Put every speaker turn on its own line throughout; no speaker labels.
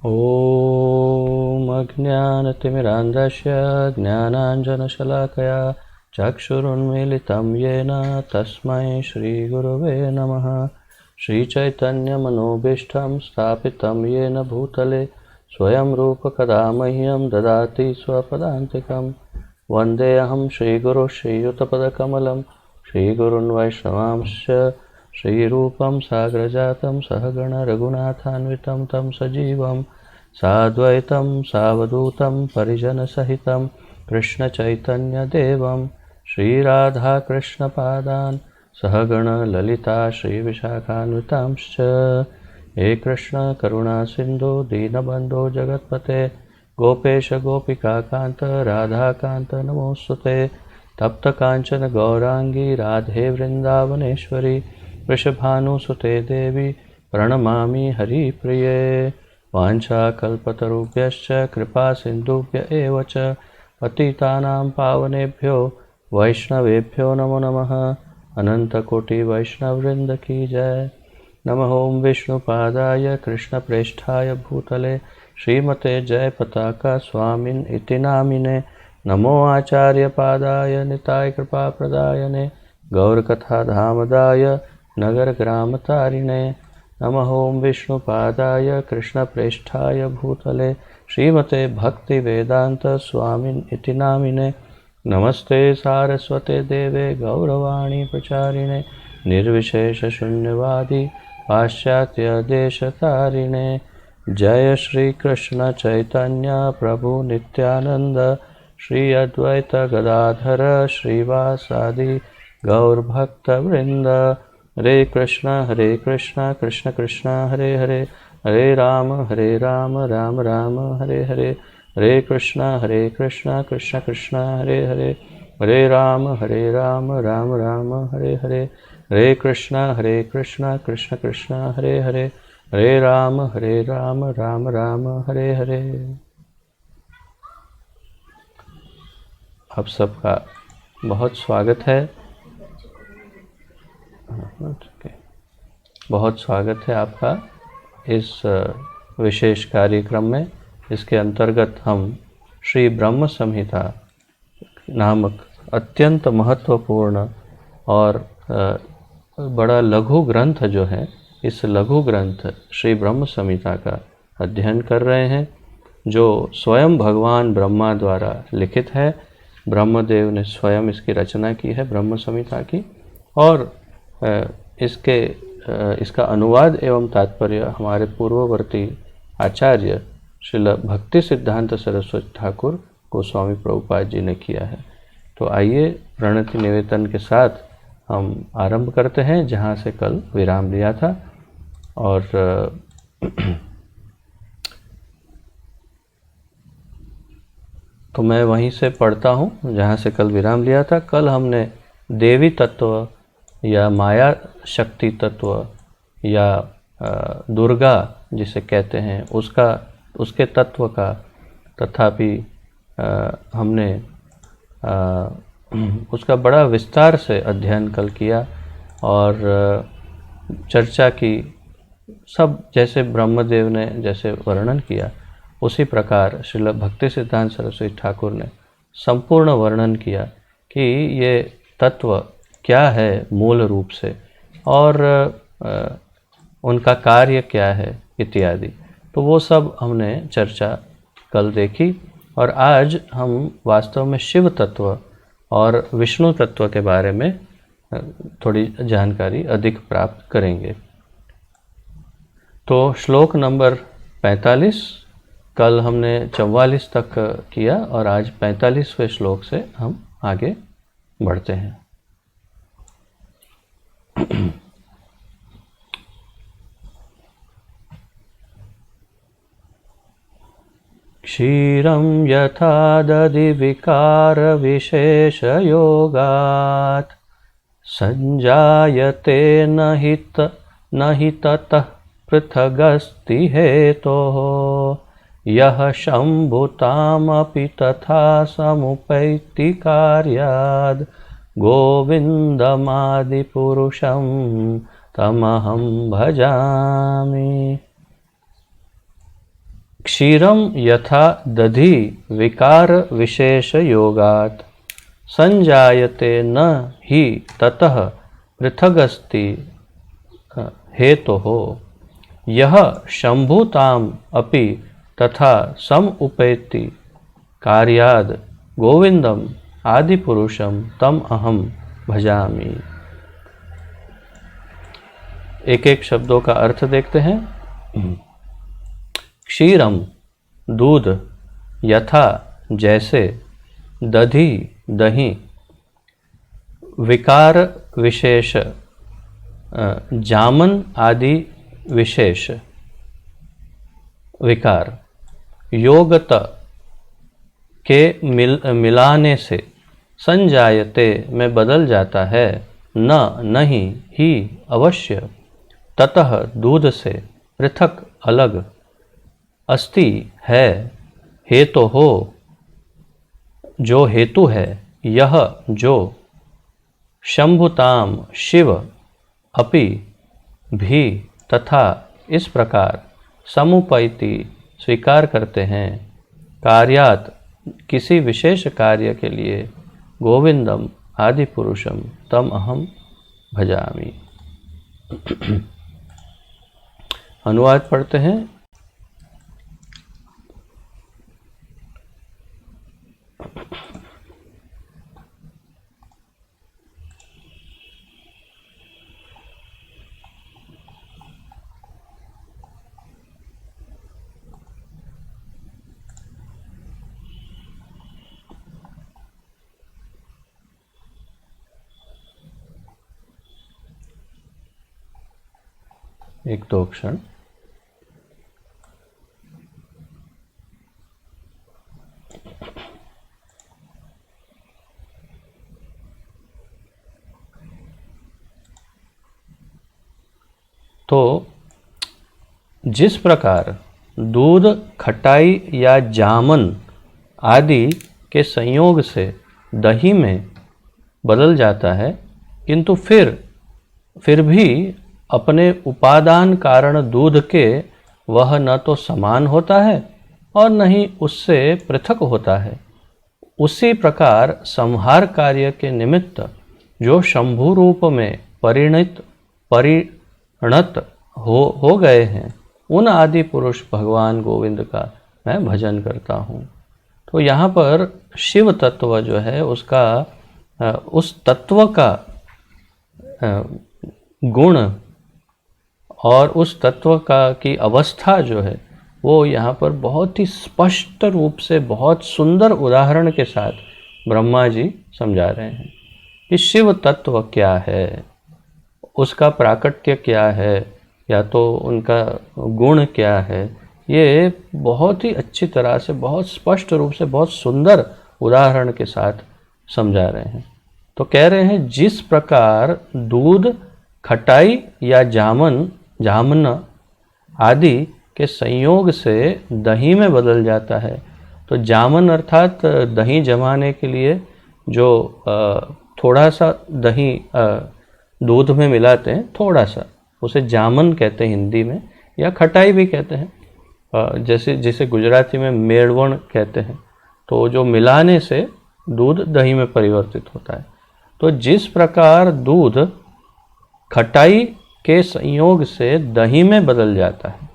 ॐ अज्ञानतिमिरान्धस्य ज्ञानाञ्जनशलाकया चक्षुरुन्मीलितं येन तस्मै श्रीगुरवे नमः। श्रीचैतन्यमनोभीष्टं स्थापितं येन भूतले स्वयं रूपकदा मह्यं ददाति स्वपदान्तिकं। वन्देऽहं श्रीगुरुं श्रीयुतपदकमलं श्रीगुरून् वैष्णवांश्च श्रीरूपं साग्रजातं सहगण रघुनाथान्वितं तं सजीवं साद्वैतं सावधूतं परिजनसहितं कृष्णचैतन्यदेवं श्रीराधाकृष्णपादान् सहगण ललिता श्रीविशाखान्वितांश्च। हे कृष्ण करुणा सिन्धु दीनबन्धो जगत्पते गोपेश गोपिकान्त राधाकान्त नमोऽस्तुते। तप्त कांचन गौरांगी राधे वृंदावनेश्वरी वृषभानुसुते देवी प्रणमामि हरिप्रिये। वाञ्छाकल्पतरुभ्यश्च कृपा सिन्धुभ्य एव च पतितानां पावनेभ्यो वैष्णवेभ्यो नमो नमः। अनंतकोटि वैष्णववृंद की जय। नमः ओं विष्णुपादाय कृष्णप्रेष्ठाय भूतले श्रीमते जयपताका स्वामिन् इति नामिने। नमो आचार्यपादाय निताय कृपाप्रदायने गौरकथाधामदाय नगरग्रामतारिणे। नमः ओं विष्णुपादाय कृष्णप्रेष्ठाय भूतले श्रीमते भक्तिवेदान्त स्वामिन् इति नामिने। नमस्ते सारस्वते देवे गौरवाणी प्रचारिणे निर्विशेषशून्यवादी पाश्चात्यदेशतारिणे। जय श्री कृष्ण चैतन्य प्रभु नित्यानंद श्री अद्वैत गदाधर श्रीवासादि गौरभक्तवृंद। हरे कृष्ण कृष्ण कृष्ण हरे हरे हरे राम राम राम हरे हरे। हरे कृष्ण कृष्ण कृष्ण हरे हरे हरे राम राम राम हरे हरे। हरे कृष्ण कृष्ण कृष्ण हरे हरे हरे राम राम राम हरे हरे। आप सबका बहुत स्वागत है। बहुत स्वागत है आपका इस विशेष कार्यक्रम में। इसके अंतर्गत हम श्री ब्रह्म संहिता नामक अत्यंत महत्वपूर्ण और बड़ा लघु ग्रंथ जो है, इस लघु ग्रंथ श्री ब्रह्म संहिता का अध्ययन कर रहे हैं, जो स्वयं भगवान ब्रह्मा द्वारा लिखित है। ब्रह्मदेव ने स्वयं इसकी रचना की है ब्रह्म संहिता की, और इसका अनुवाद एवं तात्पर्य हमारे पूर्ववर्ती आचार्य श्रील भक्ति सिद्धांत सरस्वती ठाकुर गोस्वामी प्रभुपाद जी ने किया है। तो आइए प्रणति निवेदन के साथ हम आरंभ करते हैं जहाँ से कल विराम लिया था। और तो मैं वहीं से पढ़ता हूँ जहाँ से कल विराम लिया था। कल हमने देवी तत्व या माया शक्ति तत्व या दुर्गा जिसे कहते हैं उसके तत्व का तथापि हमने उसका बड़ा विस्तार से अध्ययन कल किया और चर्चा की। सब जैसे ब्रह्मदेव ने जैसे वर्णन किया उसी प्रकार श्रील भक्ति सिद्धांत सरस्वती ठाकुर ने संपूर्ण वर्णन किया कि ये तत्व क्या है मूल रूप से और उनका कार्य क्या है इत्यादि। तो वो सब हमने चर्चा कल देखी, और आज हम वास्तव में शिव तत्व और विष्णु तत्व के बारे में थोड़ी जानकारी अधिक प्राप्त करेंगे। तो श्लोक नंबर 45 कल हमने 44 तक किया और आज 45वें श्लोक से हम आगे बढ़ते हैं। क्षीरं यथा दधि विकार विशेष योगात् संजायते नहि ततः पृथगस्ति हेतोः। यः शम्भुतामपि तथा समुपैति कार्याद् गोविन्दमादिपुरुषं तमहं भजामि। क्षीरम यथा दधि विकार विशेष योगात् संजायते न ही ततः पृथगस्ति हेतोः यह शंभुताम अपि तथा सम उपैति कार्याद गोविंदम आदि पुरुषम तम अहम भजामि। एक एक शब्दों का अर्थ देखते हैं। क्षीरम दूध, यथा जैसे, दधि दही, विकार विशेष जामन आदि विशेष विकार, योगत के मिलाने से, संजायते में बदल जाता है, न नहीं ही अवश्य, ततः दूध से, पृथक अलग, अस्ति है, हेतु हो जो हेतु है, यह जो, शंभुताम शिव, अपि भी, तथा इस प्रकार, समुपैति स्वीकार करते हैं, कार्यात किसी विशेष कार्य के लिए, गोविंदम आदि पुरुषम तम अहम भजामि। अनुवाद पढ़ते हैं। एक दो क्षण। तो जिस प्रकार दूध, खटाई या जामन आदि के संयोग से दही में बदल जाता है, किंतु फिर भी अपने उपादान कारण दूध के वह न तो समान होता है और न ही उससे पृथक होता है, उसी प्रकार संहार कार्य के निमित्त जो शंभु रूप में परिणत हो गए हैं, उन आदि पुरुष भगवान गोविंद का मैं भजन करता हूँ। तो यहाँ पर शिव तत्व जो है उसका, उस तत्व का गुण और उस तत्व की अवस्था जो है वो यहाँ पर बहुत ही स्पष्ट रूप से, बहुत सुंदर उदाहरण के साथ ब्रह्मा जी समझा रहे हैं कि शिव तत्व क्या है, उसका प्राकट्य क्या है, या तो उनका गुण क्या है। ये बहुत ही अच्छी तरह से, बहुत स्पष्ट रूप से, बहुत सुंदर उदाहरण के साथ समझा रहे हैं। तो कह रहे हैं जिस प्रकार दूध, खटाई या जामन आदि के संयोग से दही में बदल जाता है। तो जामन अर्थात दही जमाने के लिए जो थोड़ा सा दही दूध में मिलाते हैं, थोड़ा सा, उसे जामन कहते हैं हिंदी में, या खटाई भी कहते हैं, जिसे गुजराती में मेड़वण कहते हैं। तो जो मिलाने से दूध दही में परिवर्तित होता है। तो जिस प्रकार दूध खटाई के संयोग से दही में बदल जाता है,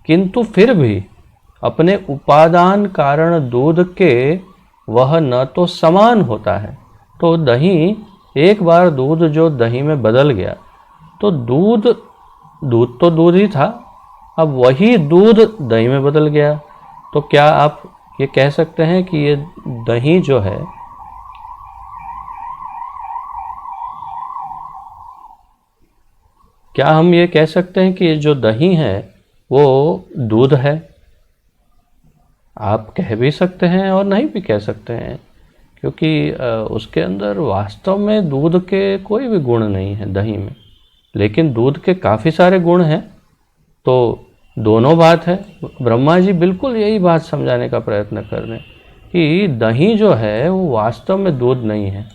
किंतु फिर भी अपने उपादान कारण दूध के वह न तो समान होता है। तो दही, एक बार दूध जो दही में बदल गया, तो दूध तो दूध ही था, अब वही दूध दही में बदल गया। तो क्या आप ये कह सकते हैं कि ये दही जो है, क्या हम ये कह सकते हैं कि जो दही है वो दूध है? आप कह भी सकते हैं और नहीं भी कह सकते हैं, क्योंकि उसके अंदर वास्तव में दूध के कोई भी गुण नहीं है दही में, लेकिन दूध के काफ़ी सारे गुण हैं। तो दोनों बात है। ब्रह्मा जी बिल्कुल यही बात समझाने का प्रयत्न कर रहे हैं कि दही जो है वो वास्तव में दूध नहीं है,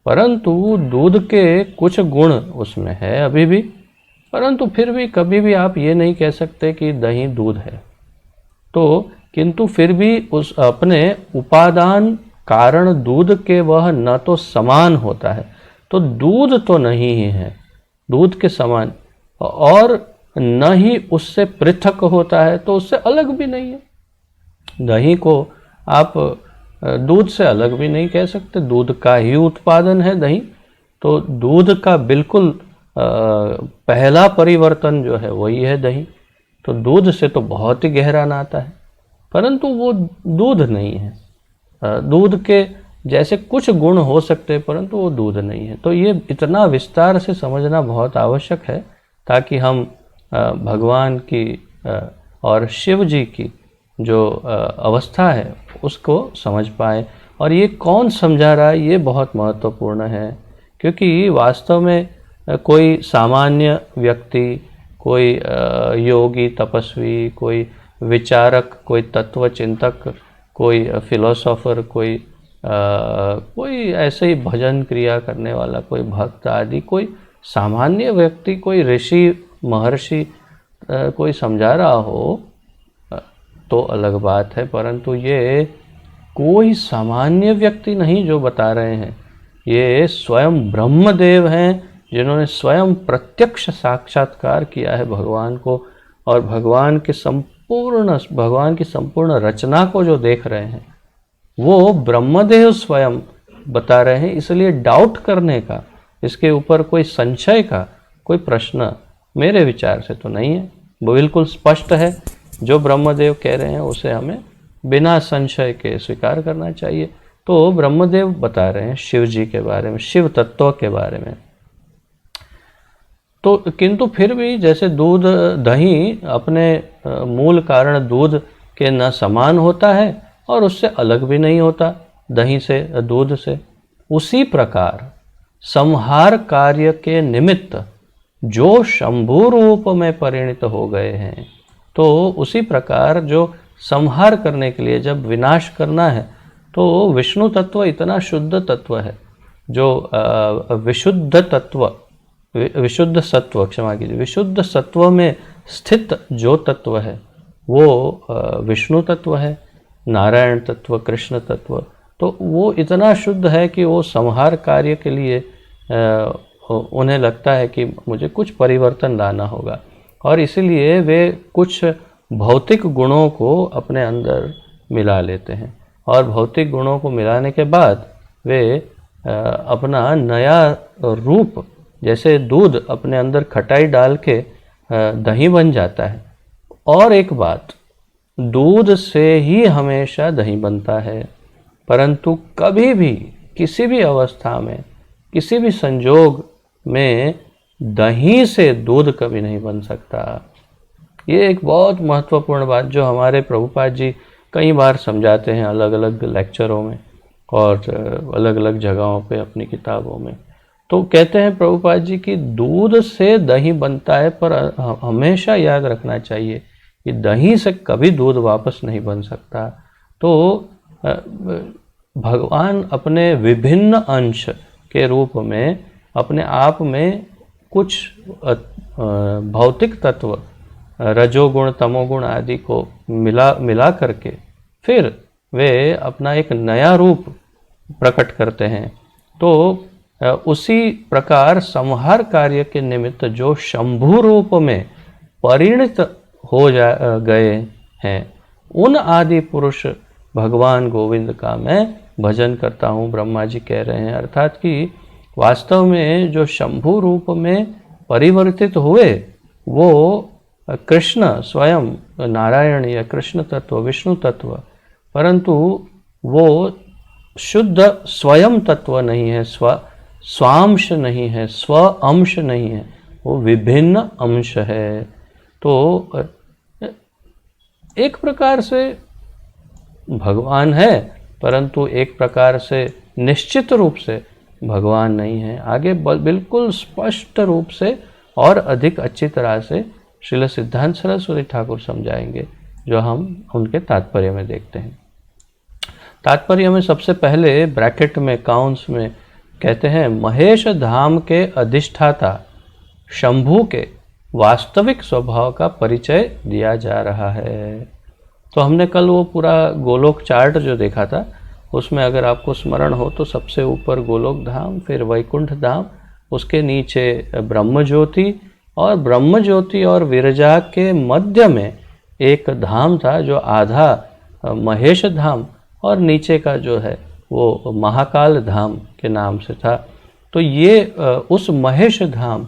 परंतु दूध के कुछ गुण उसमें है अभी भी, परंतु फिर भी कभी भी आप ये नहीं कह सकते कि दही दूध है। तो किंतु फिर भी उस अपने उपादान कारण दूध के वह न तो समान होता है, तो दूध तो नहीं ही है दूध के समान, और न ही उससे पृथक होता है, तो उससे अलग भी नहीं है। दही को आप दूध से अलग भी नहीं कह सकते, दूध का ही उत्पादन है दही। तो दूध का बिल्कुल पहला परिवर्तन जो है वही है दही। तो दूध से तो बहुत ही गहरा नाता है, परंतु वो दूध नहीं है। दूध के जैसे कुछ गुण हो सकते हैं, परंतु वो दूध नहीं है। तो ये इतना विस्तार से समझना बहुत आवश्यक है, ताकि हम भगवान की और शिव जी की जो अवस्था है उसको समझ पाए। और ये कौन समझा रहा है, ये बहुत महत्वपूर्ण है, क्योंकि वास्तव में कोई सामान्य व्यक्ति, कोई योगी तपस्वी, कोई विचारक, कोई तत्व चिंतक, कोई फिलोसोफर, कोई ऐसे ही भजन क्रिया करने वाला, कोई भक्त आदि, कोई सामान्य व्यक्ति, कोई ऋषि महर्षि कोई समझा रहा हो तो अलग बात है, परंतु ये कोई सामान्य व्यक्ति नहीं जो बता रहे हैं। ये स्वयं ब्रह्मदेव हैं, जिन्होंने स्वयं प्रत्यक्ष साक्षात्कार किया है भगवान को, और भगवान की संपूर्ण रचना को जो देख रहे हैं वो ब्रह्मदेव स्वयं बता रहे हैं। इसलिए डाउट करने का, इसके ऊपर कोई संशय का कोई प्रश्न मेरे विचार से तो नहीं है। वो बिल्कुल स्पष्ट है, जो ब्रह्मदेव कह रहे हैं उसे हमें बिना संशय के स्वीकार करना चाहिए। तो ब्रह्मदेव बता रहे हैं शिव जी के बारे में, शिव तत्व के बारे में। तो किंतु फिर भी जैसे दूध, दही अपने मूल कारण दूध के न समान होता है और उससे अलग भी नहीं होता दही से, दूध से, उसी प्रकार संहार कार्य के निमित्त जो शंभु रूप में परिणित हो गए हैं, तो उसी प्रकार जो संहार करने के लिए, जब विनाश करना है, तो विष्णु तत्व इतना शुद्ध तत्व है, जो विशुद्ध तत्व, विशुद्ध सत्व, क्षमा कीजिए, विशुद्ध सत्व में स्थित जो तत्व है वो विष्णु तत्व है, नारायण तत्व, कृष्ण तत्व। तो वो इतना शुद्ध है कि वो संहार कार्य के लिए उन्हें लगता है कि मुझे कुछ परिवर्तन लाना होगा, और इसीलिए वे कुछ भौतिक गुणों को अपने अंदर मिला लेते हैं, और भौतिक गुणों को मिलाने के बाद वे अपना नया रूप, जैसे दूध अपने अंदर खटाई डाल के दही बन जाता है। और एक बात, दूध से ही हमेशा दही बनता है, परंतु कभी भी किसी भी अवस्था में, किसी भी संजोग में दही से दूध कभी नहीं बन सकता। ये एक बहुत महत्वपूर्ण बात जो हमारे प्रभुपाद जी कई बार समझाते हैं अलग अलग लेक्चरों में और अलग अलग जगहों पे अपनी किताबों में। तो कहते हैं प्रभुपाद जी कि दूध से दही बनता है, पर हमेशा याद रखना चाहिए कि दही से कभी दूध वापस नहीं बन सकता। तो भगवान अपने विभिन्न अंश के रूप में अपने आप में कुछ भौतिक तत्व, रजोगुण, तमोगुण आदि को मिला करके फिर वे अपना एक नया रूप प्रकट करते हैं। तो उसी प्रकार संहार कार्य के निमित्त जो शंभु रूप में परिणित हो गए हैं, उन आदि पुरुष भगवान गोविंद का मैं भजन करता हूँ, ब्रह्मा जी कह रहे हैं। अर्थात कि वास्तव में जो शंभु रूप में परिवर्तित हुए वो कृष्ण स्वयं, नारायण या कृष्ण तत्व, विष्णु तत्व, परंतु वो शुद्ध स्वयं तत्व नहीं है, स्वांश नहीं है, स्व अंश नहीं है, वो विभिन्न अंश है। तो एक प्रकार से भगवान है, परंतु एक प्रकार से निश्चित रूप से भगवान नहीं है। आगे बिल्कुल स्पष्ट रूप से और अधिक अच्छी तरह से श्रील सिद्धांत सरस्वती ठाकुर समझाएंगे, जो हम उनके तात्पर्य में देखते हैं। तात्पर्य में सबसे पहले ब्रैकेट में, काउंस में कहते हैं, महेश धाम के अधिष्ठाता शंभु के वास्तविक स्वभाव का परिचय दिया जा रहा है। तो हमने कल वो पूरा गोलोक चार्ट जो देखा था, उसमें अगर आपको स्मरण हो तो सबसे ऊपर गोलोक धाम, फिर वैकुंठ धाम, उसके नीचे ब्रह्म ज्योति, और ब्रह्म ज्योति और विरजा के मध्य में एक धाम था जो आधा महेश धाम और नीचे का जो है वो महाकाल धाम के नाम से था। तो ये उस महेश धाम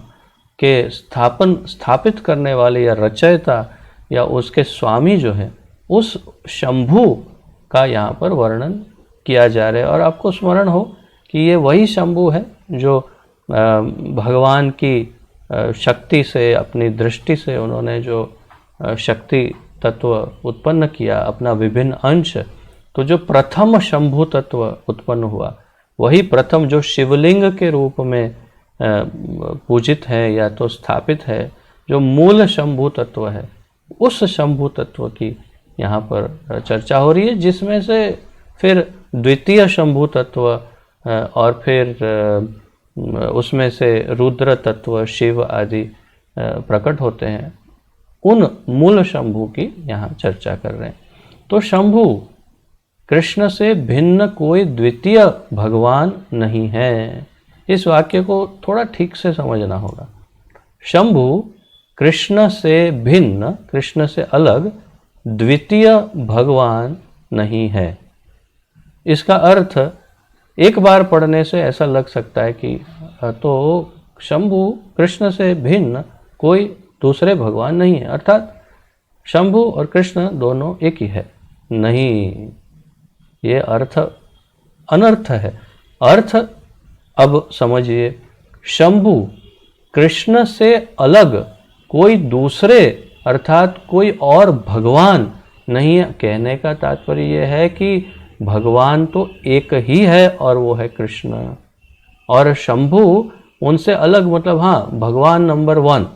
के स्थापित करने वाले या रचयिता या उसके स्वामी जो है उस शंभु का यहाँ पर वर्णन किया जा रहा है। और आपको स्मरण हो कि ये वही शंभु है जो भगवान की शक्ति से, अपनी दृष्टि से उन्होंने जो शक्ति तत्व उत्पन्न किया, अपना विभिन्न अंश, तो जो प्रथम शंभु तत्व उत्पन्न हुआ वही प्रथम जो शिवलिंग के रूप में पूजित है या तो स्थापित है, जो मूल शंभु तत्व है, उस शंभु तत्व की यहाँ पर चर्चा हो रही है, जिसमें से फिर द्वितीय शंभु तत्व और फिर उसमें से रुद्र तत्व, शिव आदि प्रकट होते हैं। उन मूल शंभु की यहाँ चर्चा कर रहे हैं। तो शंभु कृष्ण से भिन्न कोई द्वितीय भगवान नहीं है। इस वाक्य को थोड़ा ठीक से समझना होगा। शंभु कृष्ण से भिन्न, कृष्ण से अलग द्वितीय भगवान नहीं है। इसका अर्थ एक बार पढ़ने से ऐसा लग सकता है कि तो शंभु कृष्ण से भिन्न कोई दूसरे भगवान नहीं है, अर्थात शंभु और कृष्ण दोनों एक ही है। नहीं, ये अर्थ अनर्थ है। अर्थ अब समझिए, शंभु कृष्ण से अलग कोई दूसरे अर्थात कोई और भगवान नहीं है। कहने का तात्पर्य यह है कि भगवान तो एक ही है और वो है कृष्ण, और शंभु उनसे अलग, मतलब हाँ, भगवान नंबर 1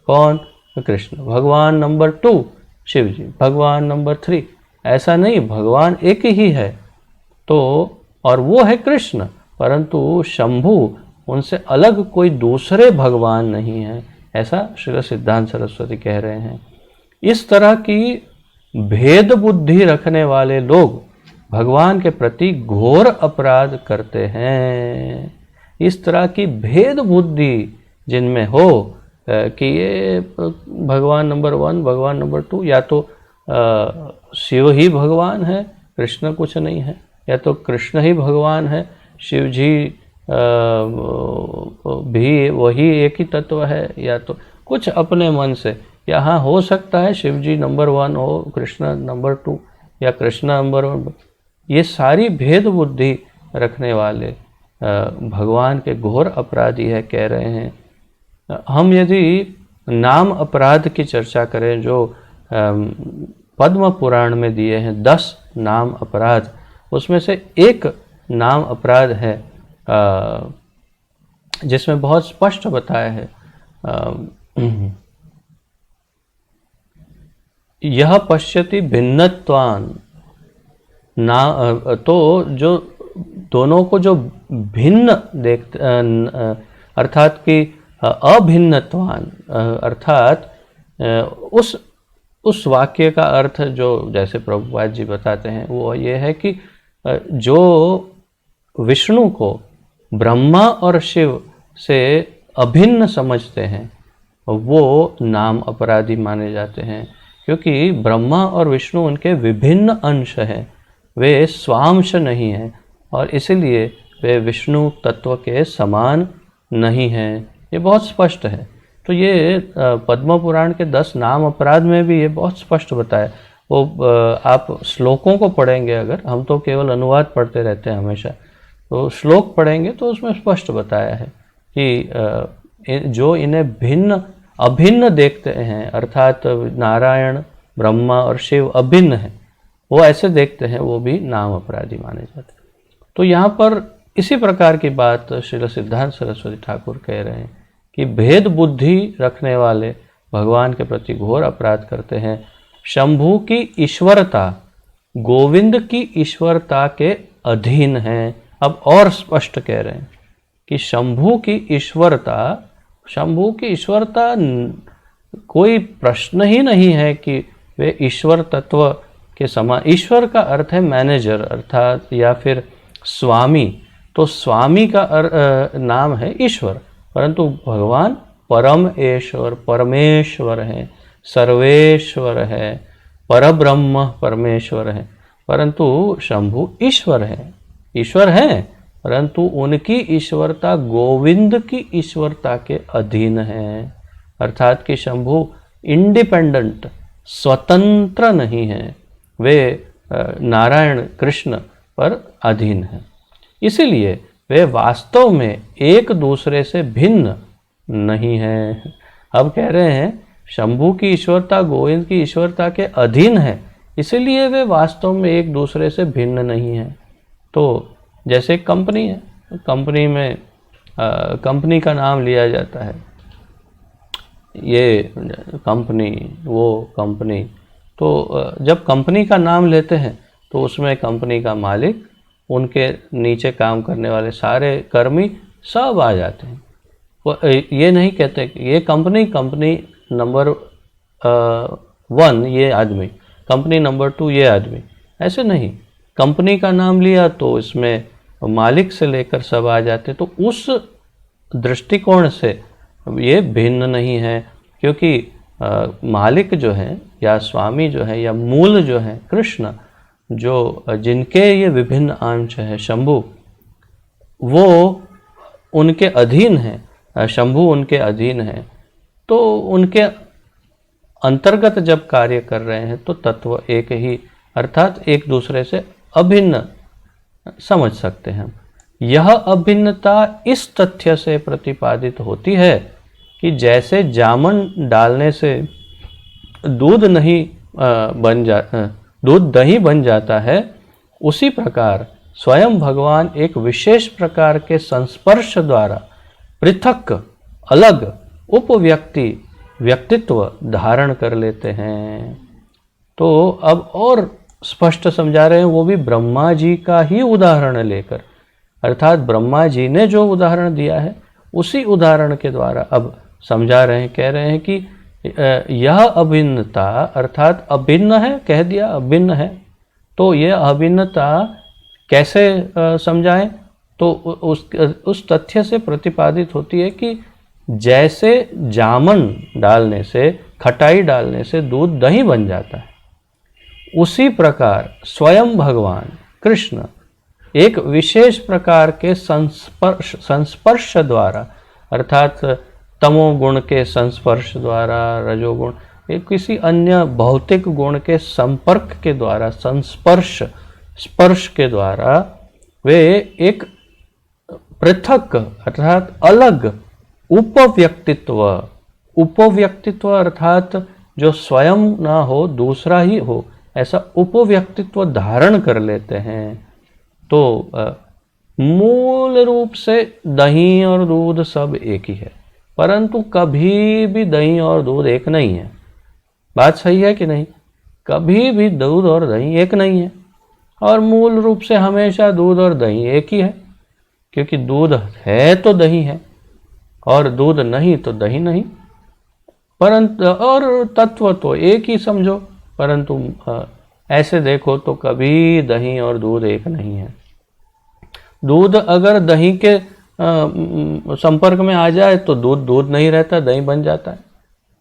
कौन? कृष्ण, भगवान नंबर 2 शिव जी, भगवान नंबर 3, ऐसा नहीं, भगवान एक ही है तो, और वो है कृष्ण, परंतु शंभु उनसे अलग कोई दूसरे भगवान नहीं है, ऐसा श्री सिद्धांत सरस्वती कह रहे हैं। इस तरह की भेद बुद्धि रखने वाले लोग भगवान के प्रति घोर अपराध करते हैं। इस तरह की भेद बुद्धि जिनमें हो कि ये भगवान नंबर 1, भगवान नंबर 2, या तो शिव ही भगवान है, कृष्ण कुछ नहीं है, या तो कृष्ण ही भगवान है, शिव जी भी वही एक ही तत्व है, या तो कुछ अपने मन से, या हाँ हो सकता है शिव जी नंबर 1 हो, कृष्ण नंबर 2 या कृष्ण नंबर 1। ये सारी भेद बुद्धि रखने वाले भगवान के घोर अपराधी है, कह रहे हैं। हम यदि नाम अपराध की चर्चा करें जो पद्म पुराण में दिए हैं 10 नाम अपराध, उसमें से एक नाम अपराध है जिसमें बहुत स्पष्ट बताया है, यह पश्यति भिन्नत्वान ना, तो जो दोनों को जो भिन्न देखते, अर्थात कि अभिन्नत्वान, अर्थात उस वाक्य का अर्थ जो जैसे प्रभुपाद जी बताते हैं वो ये है कि जो विष्णु को ब्रह्मा और शिव से अभिन्न समझते हैं वो नाम अपराधी माने जाते हैं, क्योंकि ब्रह्मा और विष्णु उनके विभिन्न अंश हैं, वे स्वांश नहीं हैं, और इसलिए वे विष्णु तत्व के समान नहीं हैं। ये बहुत स्पष्ट है। तो ये पद्म पुराण के 10 नाम अपराध में भी ये बहुत स्पष्ट बताया। वो आप श्लोकों को पढ़ेंगे, अगर हम तो केवल अनुवाद पढ़ते रहते हैं हमेशा, तो श्लोक पढ़ेंगे तो उसमें स्पष्ट बताया है कि जो इन्हें अभिन्न देखते हैं, अर्थात नारायण, ब्रह्मा और शिव अभिन्न हैं, वो ऐसे देखते हैं, वो भी नाम अपराधी माने जाते हैं। तो यहाँ पर इसी प्रकार की बात श्री सिद्धांत सरस्वती ठाकुर कह रहे हैं कि भेद बुद्धि रखने वाले भगवान के प्रति घोर अपराध करते हैं। शंभु की ईश्वरता गोविंद की ईश्वरता के अधीन है। अब और स्पष्ट कह रहे हैं कि शंभु की ईश्वरता कोई प्रश्न ही नहीं है कि वे ईश्वर तत्व के समान। ईश्वर का अर्थ है मैनेजर अर्थात या फिर स्वामी, तो स्वामी का नाम है ईश्वर, परंतु भगवान परम ईश्वर परमेश्वर हैं, सर्वेश्वर है, परब्रह्म परमेश्वर है, परंतु शंभु ईश्वर है। ईश्वर हैं परंतु उनकी ईश्वरता गोविंद की ईश्वरता के अधीन है, अर्थात कि शंभु इंडिपेंडेंट स्वतंत्र नहीं है, वे नारायण कृष्ण पर अधीन हैं। इसीलिए वे वास्तव में एक दूसरे से भिन्न नहीं हैं। अब कह रहे हैं शंभु की ईश्वरता गोविंद की ईश्वरता के अधीन है, इसीलिए वे वास्तव में एक दूसरे से भिन्न नहीं हैं। तो जैसे कंपनी है, कंपनी में कंपनी का नाम लिया जाता है, ये कंपनी वो कंपनी, तो जब कंपनी का नाम लेते हैं तो उसमें कंपनी का मालिक, उनके नीचे काम करने वाले सारे कर्मी सब आ जाते हैं। वो ये नहीं कहते कि ये कंपनी नंबर 1 ये आदमी, कंपनी नंबर 2 ये आदमी, ऐसे नहीं। कंपनी का नाम लिया तो इसमें मालिक से लेकर सब आ जाते, तो उस दृष्टिकोण से ये भिन्न नहीं है, क्योंकि मालिक जो है या स्वामी जो है या मूल जो है कृष्ण, जो जिनके ये विभिन्न अंश है शंभु, वो उनके अधीन है, शंभु उनके अधीन है, तो उनके अंतर्गत जब कार्य कर रहे हैं तो तत्व एक ही अर्थात एक दूसरे से अभिन्न समझ सकते हैं। यह अभिन्नता इस तथ्य से प्रतिपादित होती है कि जैसे जामन डालने से दूध दही बन जाता है, उसी प्रकार स्वयं भगवान एक विशेष प्रकार के संस्पर्श द्वारा पृथक अलग व्यक्तित्व धारण कर लेते हैं। तो अब और स्पष्ट समझा रहे हैं, वो भी ब्रह्मा जी का ही उदाहरण लेकर, अर्थात ब्रह्मा जी ने जो उदाहरण दिया है उसी उदाहरण के द्वारा अब समझा रहे हैं। कह रहे हैं कि यह अभिन्नता अर्थात अभिन्न है, कह दिया अभिन्न है, तो यह अभिन्नता कैसे समझाएं, तो उस तथ्य से प्रतिपादित होती है कि जैसे जामन डालने से, खटाई डालने से दूध दही बन जाता है, उसी प्रकार स्वयं भगवान कृष्ण एक विशेष प्रकार के संस्पर्श द्वारा, अर्थात तमोगुण के संस्पर्श द्वारा, रजोगुण एक किसी अन्य भौतिक गुण के संपर्क के द्वारा, स्पर्श के द्वारा, वे एक पृथक अर्थात अलग उपव्यक्तित्व अर्थात जो स्वयं ना हो दूसरा ही हो, ऐसा उपव्यक्तित्व धारण कर लेते हैं। तो मूल रूप से दही और दूध सब एक ही है, परंतु कभी भी दही और दूध एक नहीं है। बात सही है कि नहीं? कभी भी दूध और दही एक नहीं है, और मूल रूप से हमेशा दूध और दही एक ही है, क्योंकि दूध है तो दही है और दूध नहीं तो दही नहीं, परंतु और तत्व तो एक ही समझो, परंतु ऐसे देखो तो कभी दही और दूध एक नहीं है। दूध अगर दही के संपर्क में आ जाए तो दूध नहीं रहता, दही बन जाता है,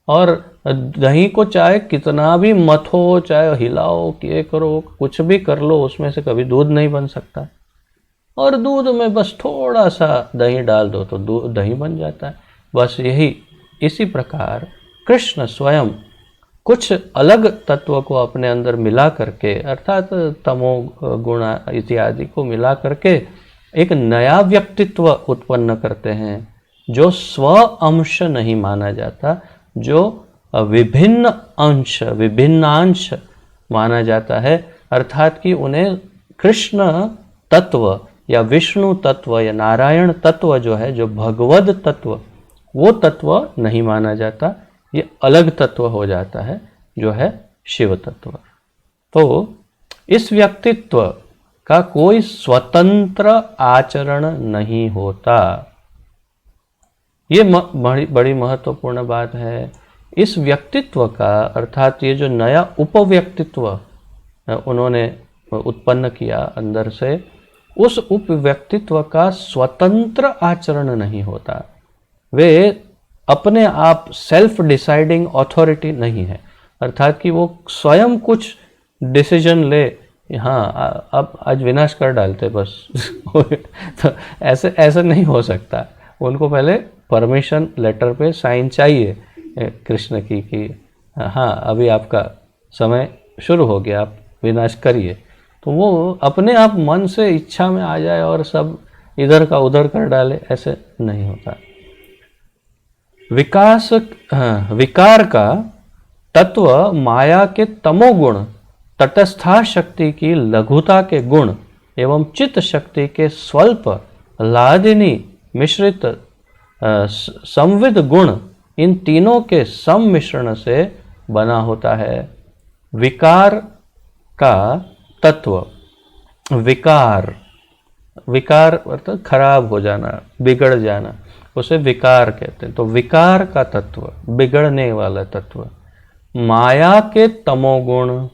और दही को चाहे कितना भी मथो, चाहे हिलाओ, ये करो, कुछ भी कर लो, उसमें से कभी दूध नहीं बन सकता। और दूध में बस थोड़ा सा दही डाल दो तो दही बन जाता है। बस यही इसी प्रकार कृष्ण स्वयं कुछ अलग तत्व को अपने अंदर मिला करके, अर्थात तमो गुण इत्यादि को मिला करके एक नया व्यक्तित्व उत्पन्न करते हैं, जो स्व अंश नहीं माना जाता, जो विभिन्नांश माना जाता है, अर्थात कि उन्हें कृष्ण तत्व या विष्णु तत्व या नारायण तत्व जो है, जो भगवद तत्व, वो तत्व नहीं माना जाता, ये अलग तत्व हो जाता है, जो है शिव तत्व। तो इस व्यक्तित्व का कोई स्वतंत्र आचरण नहीं होता। ये बड़ी महत्वपूर्ण बात है। इस व्यक्तित्व का, अर्थात ये जो नया उपव्यक्तित्व उन्होंने उत्पन्न किया अंदर से, उस उपव्यक्तित्व का स्वतंत्र आचरण नहीं होता। वे अपने आप सेल्फ डिसाइडिंग अथॉरिटी नहीं है, अर्थात कि वो स्वयं कुछ डिसीजन ले, हाँ अब आज विनाश कर डालते बस तो ऐसे ऐसे नहीं हो सकता। उनको पहले परमिशन लेटर पे साइन चाहिए कृष्ण की कि हाँ अभी आपका समय शुरू हो गया, आप विनाश करिए। तो वो अपने आप मन से इच्छा में आ जाए और सब इधर का उधर कर डाले, ऐसे नहीं होता। विकार का तत्व माया के तमोगुण, तटस्था शक्ति की लघुता के गुण एवं चित्त शक्ति के स्वल्प लादिनी मिश्रित संविद गुण, इन तीनों के सम्मिश्रण से बना होता है। विकार का तत्व, विकार अर्थात खराब हो जाना, बिगड़ जाना, उसे विकार कहते हैं। तो विकार का तत्व, बिगड़ने वाला तत्व, माया के तमोगुण,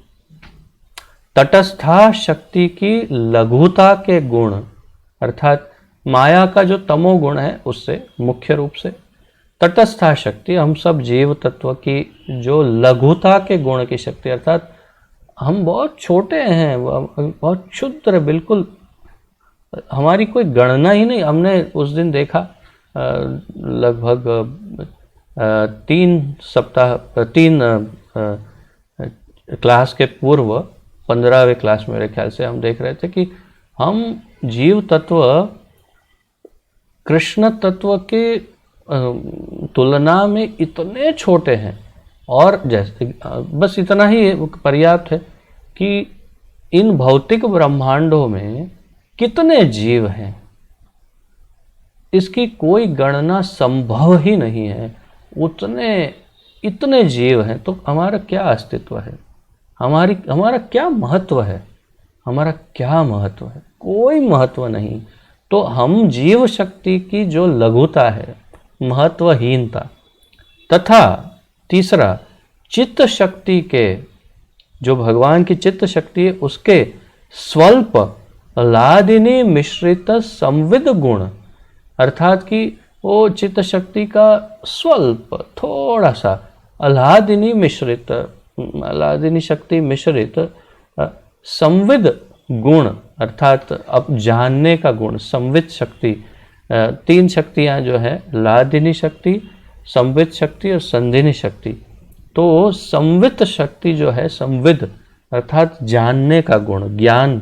तटस्था शक्ति की लघुता के गुण, अर्थात माया का जो तमोगुण है उससे मुख्य रूप से, तटस्था शक्ति हम सब जीव तत्व की जो लघुता के गुण की शक्ति, अर्थात हम बहुत छोटे हैं, बहुत क्षुद्र, बिल्कुल हमारी कोई गणना ही नहीं। हमने उस दिन देखा लगभग 3 क्लास के पूर्व 15वें क्लास मेरे ख्याल से हम देख रहे थे कि हम जीव तत्व कृष्ण तत्व के तुलना में इतने छोटे हैं, और जैसे बस इतना ही पर्याप्त है कि इन भौतिक ब्रह्मांडों में कितने जीव हैं इसकी कोई गणना संभव ही नहीं है। इतने जीव हैं, तो हमारा क्या अस्तित्व है, हमारा क्या महत्व है, हमारा क्या महत्व है? कोई महत्व नहीं। तो हम जीव शक्ति की जो लघुता है, महत्वहीनता, तथा तीसरा चित्त शक्ति के, जो भगवान की चित्त शक्ति है उसके स्वल्प लादिनी मिश्रित संविद गुण, अर्थात कि वो चित्त शक्ति का स्वल्प थोड़ा सा अलादिनी मिश्रित, अलादिनी शक्ति मिश्रित संविद गुण, अर्थात अब जानने का गुण, संविद शक्ति। 3 शक्तियाँ जो है, लादिनी शक्ति, संविद शक्ति और संधिनी शक्ति। तो संविद शक्ति जो है, संविद अर्थात जानने का गुण, ज्ञान,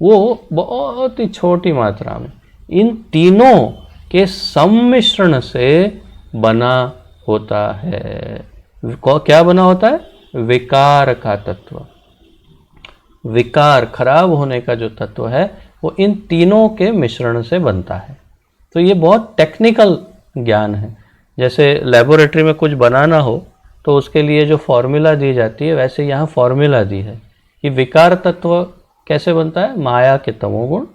वो बहुत ही छोटी मात्रा में इन तीनों के सम्मिश्रण से बना होता है। क्या बना होता है? विकार का तत्व। विकार, खराब होने का जो तत्व है, वो इन तीनों के मिश्रण से बनता है। तो ये बहुत टेक्निकल ज्ञान है। जैसे लेबोरेटरी में कुछ बनाना हो तो उसके लिए जो फॉर्मूला दी जाती है, वैसे यहाँ फॉर्मूला दी है कि विकार तत्व कैसे बनता है? माया के तमोगुण,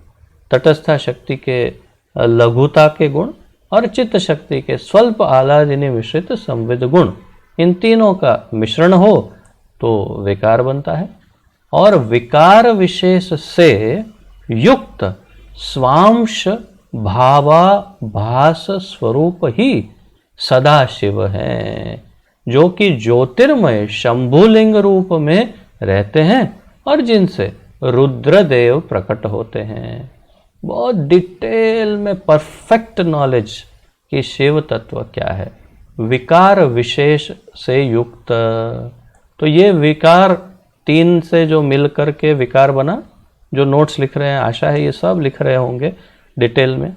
तटस्था शक्ति के लघुता के गुण और चित्त शक्ति के स्वल्प आह्लादिनी मिश्रित संविद गुण, इन तीनों का मिश्रण हो तो विकार बनता है। और विकार विशेष से युक्त स्वांश भावाभास स्वरूप ही सदाशिव हैं, जो कि ज्योतिर्मय शंभुलिंग रूप में रहते हैं और जिनसे रुद्रदेव प्रकट होते हैं। बहुत डिटेल में परफेक्ट नॉलेज कि शिव तत्व क्या है, विकार विशेष से युक्त। तो ये विकार 3 से जो मिल करके विकार बना, जो नोट्स लिख रहे हैं, आशा है ये सब लिख रहे होंगे डिटेल में।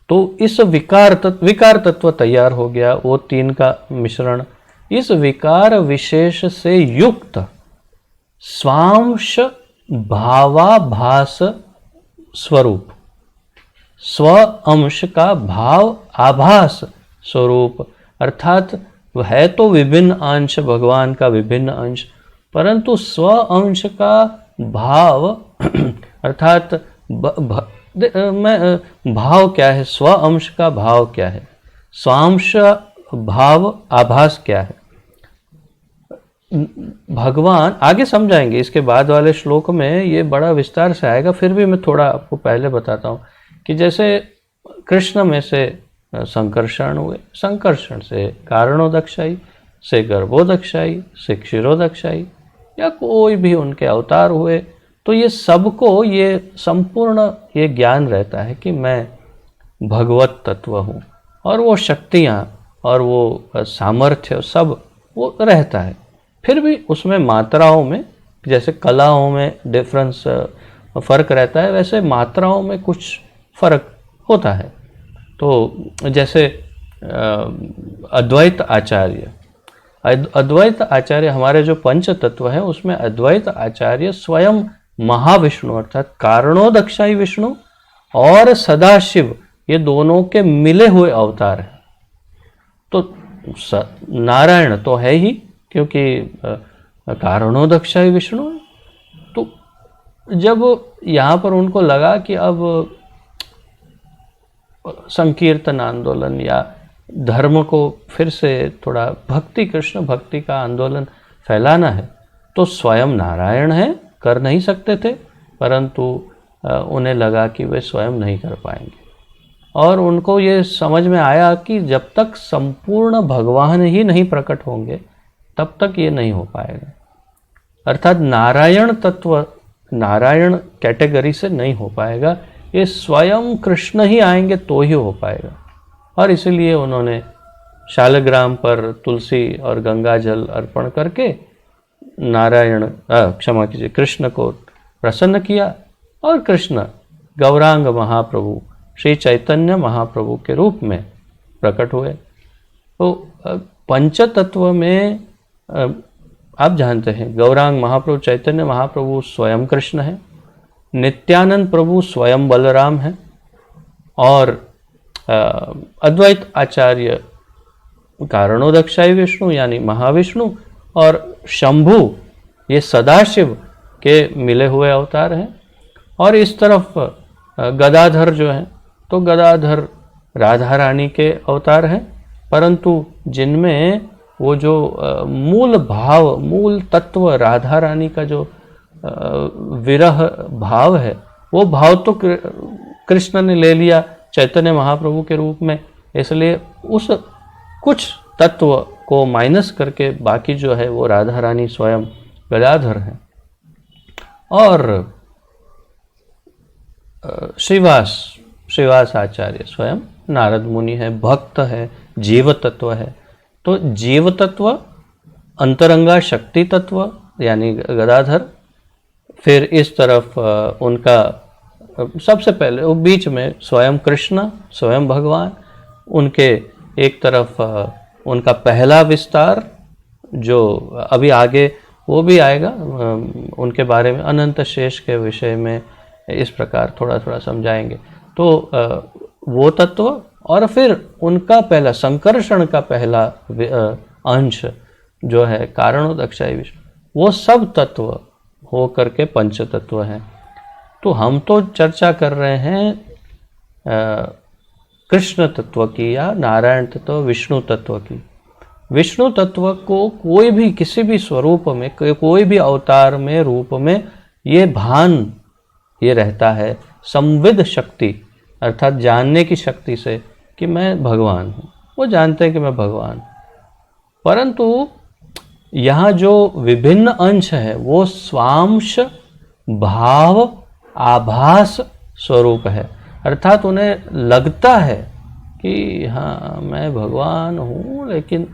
तो इस विकार तत्व तैयार हो गया, वो 3 का मिश्रण। इस विकार विशेष से युक्त स्वांश भावाभास स्वरूप, स्व अंश का भाव आभास स्वरूप, अर्थात है तो विभिन्न अंश, भगवान का विभिन्न अंश, परंतु स्व अंश का भाव अर्थात भाव क्या है, स्व अंश का भाव क्या है, स्वांश भाव आभास क्या है? भगवान आगे समझाएंगे, इसके बाद वाले श्लोक में ये बड़ा विस्तार से आएगा, फिर भी मैं थोड़ा आपको पहले बताता हूँ कि जैसे कृष्ण में से संकर्षण हुए, संकर्षण से कारणोदक्षाई, से गर्भोदक्षाई, से क्षीरोदक्षाई, या कोई भी उनके अवतार हुए, तो ये सबको ये संपूर्ण ये ज्ञान रहता है कि मैं भगवत तत्व हूँ, और वो शक्तियाँ और वो सामर्थ्य सब वो रहता है। फिर भी उसमें मात्राओं में, जैसे कलाओं में डिफरेंस फ़र्क रहता है, वैसे मात्राओं में कुछ फ़र्क होता है। तो जैसे अद्वैत आचार्य, अद्वैत आचार्य हमारे जो पंच तत्व हैं उसमें अद्वैत आचार्य स्वयं महाविष्णु अर्थात कारणोदक्षाई विष्णु और सदाशिव, ये दोनों के मिले हुए अवतार हैं। तो नारायण तो है ही, क्योंकि कारणोदक्षाई विष्णु है। तो जब यहाँ पर उनको लगा कि अब संकीर्तन आंदोलन या धर्म को फिर से थोड़ा भक्ति, कृष्ण भक्ति का आंदोलन फैलाना है, तो स्वयं नारायण है, कर नहीं सकते थे, परंतु उन्हें लगा कि वे स्वयं नहीं कर पाएंगे, और उनको ये समझ में आया कि जब तक संपूर्ण भगवान ही नहीं प्रकट होंगे तब तक ये नहीं हो पाएगा। अर्थात नारायण तत्व, नारायण कैटेगरी से नहीं हो पाएगा, ये स्वयं कृष्ण ही आएंगे तो ही हो पाएगा। और इसीलिए उन्होंने शालग्राम पर तुलसी और गंगा जल अर्पण करके नारायण क्षमा कीजिए कृष्ण को प्रसन्न किया, और कृष्ण गौरांग महाप्रभु श्री चैतन्य महाप्रभु के रूप में प्रकट हुए। तो पंच तत्व में आप जानते हैं गौरांग महाप्रभु चैतन्य महाप्रभु स्वयं कृष्ण है, नित्यानंद प्रभु स्वयं बलराम है, और अद्वैत आचार्य कारणोदक्षाई विष्णु यानी महाविष्णु, और शंभु ये सदाशिव के मिले हुए अवतार हैं। और इस तरफ गदाधर जो हैं, तो गदाधर राधा रानी के अवतार हैं, परंतु जिनमें वो जो मूल भाव, मूल तत्व राधा रानी का जो विरह भाव है, वो भाव तो कृष्ण ने ले लिया चैतन्य महाप्रभु के रूप में, इसलिए उस कुछ तत्व को माइनस करके बाकी जो है वो राधा रानी स्वयं गदाधर हैं। और श्रीवास आचार्य स्वयं नारद मुनि है, भक्त है, जीव तत्व है। तो जीव तत्व, अंतरंगा शक्ति तत्व यानी गदाधर, फिर इस तरफ उनका सबसे पहले वो बीच में स्वयं कृष्ण, स्वयं भगवान, उनके एक तरफ उनका पहला विस्तार जो अभी आगे वो भी आएगा, उनके बारे में अनंत शेष के विषय में इस प्रकार थोड़ा थोड़ा समझाएंगे। तो वो तत्व, और फिर उनका पहला संकर्षण का पहला अंश जो है कारणोदक्षाई विष्णु, वो सब तत्व हो करके पंच तत्व हैं। तो हम तो चर्चा कर रहे हैं कृष्ण तत्व की या नारायण तत्व, विष्णु तत्व की। विष्णु तत्व को कोई भी किसी भी स्वरूप में, कोई भी अवतार में, रूप में ये भान ये रहता है, संविद शक्ति अर्थात जानने की शक्ति से कि मैं भगवान हूँ। वो जानते हैं कि मैं भगवान, परंतु यहाँ जो विभिन्न अंश है वो स्वांश भाव आभास स्वरूप है, अर्थात उन्हें लगता है कि हाँ मैं भगवान हूँ, लेकिन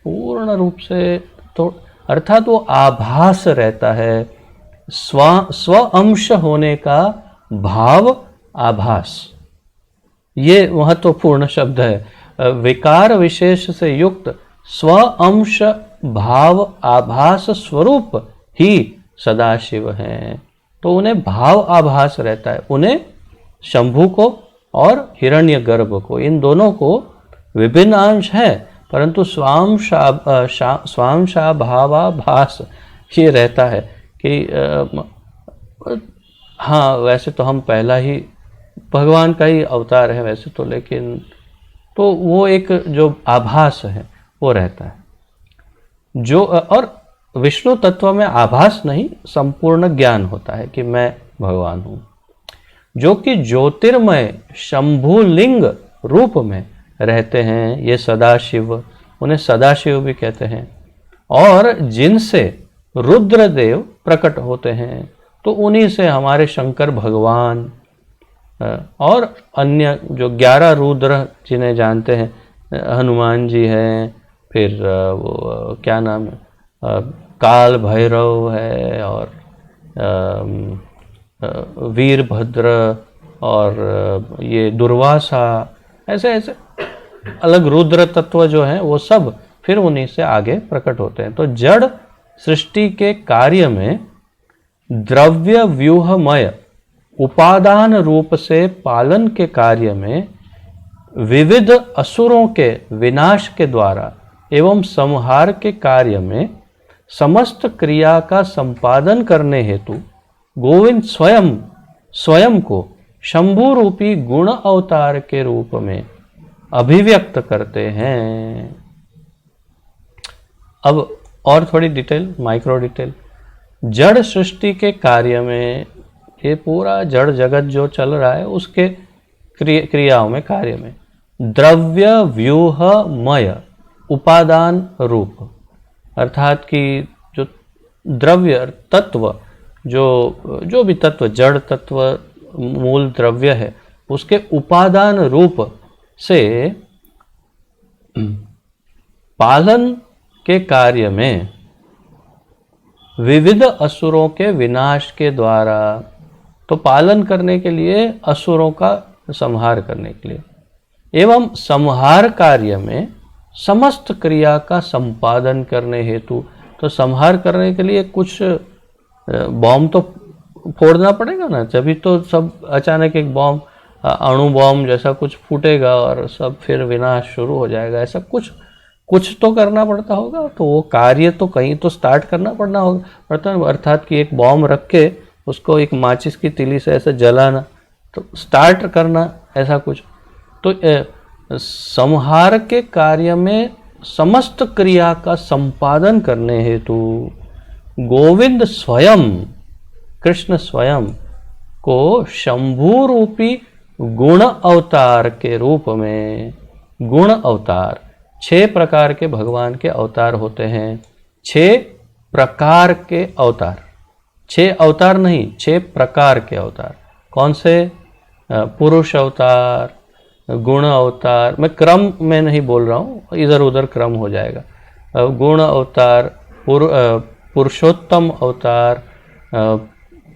पूर्ण रूप से तो, अर्थात वो आभास रहता है, स्व अंश होने का भाव आभास, ये महत्वपूर्ण शब्द है। विकार विशेष से युक्त स्व अंश भाव आभास स्वरूप ही सदाशिव हैं। तो उन्हें भाव आभास रहता है, उन्हें शंभु को और हिरण्यगर्भ को, इन दोनों को विभिन्न अंश है, परंतु स्वांशा भावाभास ये रहता है कि हाँ वैसे तो हम पहला ही भगवान का ही अवतार है वैसे तो, लेकिन तो वो एक जो आभास है वो रहता है। जो और विष्णु तत्व में आभास नहीं, संपूर्ण ज्ञान होता है कि मैं भगवान हूँ, जो कि ज्योतिर्मय शंभुलिंग रूप में रहते हैं। ये सदाशिव, उन्हें सदाशिव भी कहते हैं, और जिनसे रुद्रदेव प्रकट होते हैं, तो उन्हीं से हमारे शंकर भगवान और अन्य जो 11 रुद्र जिन्हें जानते हैं, हनुमान जी हैं, फिर वो क्या नाम है, काल भैरव है, और वीरभद्र, और ये दुर्वासा, ऐसे ऐसे अलग रुद्र तत्व जो हैं वो सब फिर उन्हीं से आगे प्रकट होते हैं। तो जड़ सृष्टि के कार्य में द्रव्य व्यूहमय उपादान रूप से पालन के कार्य में विविध असुरों के विनाश के द्वारा एवं संहार के कार्य में समस्त क्रिया का संपादन करने हेतु गोविंद स्वयं को शंभु रूपी गुण अवतार के रूप में अभिव्यक्त करते हैं। अब और थोड़ी डिटेल, माइक्रो डिटेल। जड़ सृष्टि के कार्य में, ये पूरा जड़ जगत जो चल रहा है उसके क्रियाओं में, कार्य में द्रव्य व्यूहमय उपादान रूप, अर्थात कि जो द्रव्य तत्व, जो भी तत्व, जड़ तत्व मूल द्रव्य है, उसके उपादान रूप से पालन के कार्य में विविध असुरों के विनाश के द्वारा, तो पालन करने के लिए, असुरों का संहार करने के लिए, एवं संहार कार्य में समस्त क्रिया का संपादन करने हेतु, तो संहार करने के लिए कुछ बॉम्ब तो फोड़ना पड़ेगा ना, तभी तो सब अचानक एक बॉम्ब, अणु बॉम्ब जैसा कुछ फूटेगा और सब फिर विनाश शुरू हो जाएगा। ऐसा कुछ तो करना पड़ता होगा, तो वो कार्य तो कहीं तो स्टार्ट करना पड़ता है, अर्थात कि एक बॉम्ब रख के उसको एक माचिस की तीली से ऐसे जलाना, तो स्टार्ट करना, ऐसा कुछ। तो संहार के कार्य में समस्त क्रिया का संपादन करने हेतु गोविंद स्वयं, कृष्ण स्वयं को शंभु रूपी गुण अवतार के रूप में, गुण अवतार 6 प्रकार के भगवान के अवतार होते हैं, 6 प्रकार के अवतार, 6 अवतार नहीं, 6 प्रकार के अवतार। कौन से? पुरुष अवतार, गुण अवतार, मैं क्रम में नहीं बोल रहा हूँ, इधर उधर क्रम हो जाएगा। गुण अवतार, पुरुषोत्तम अवतार,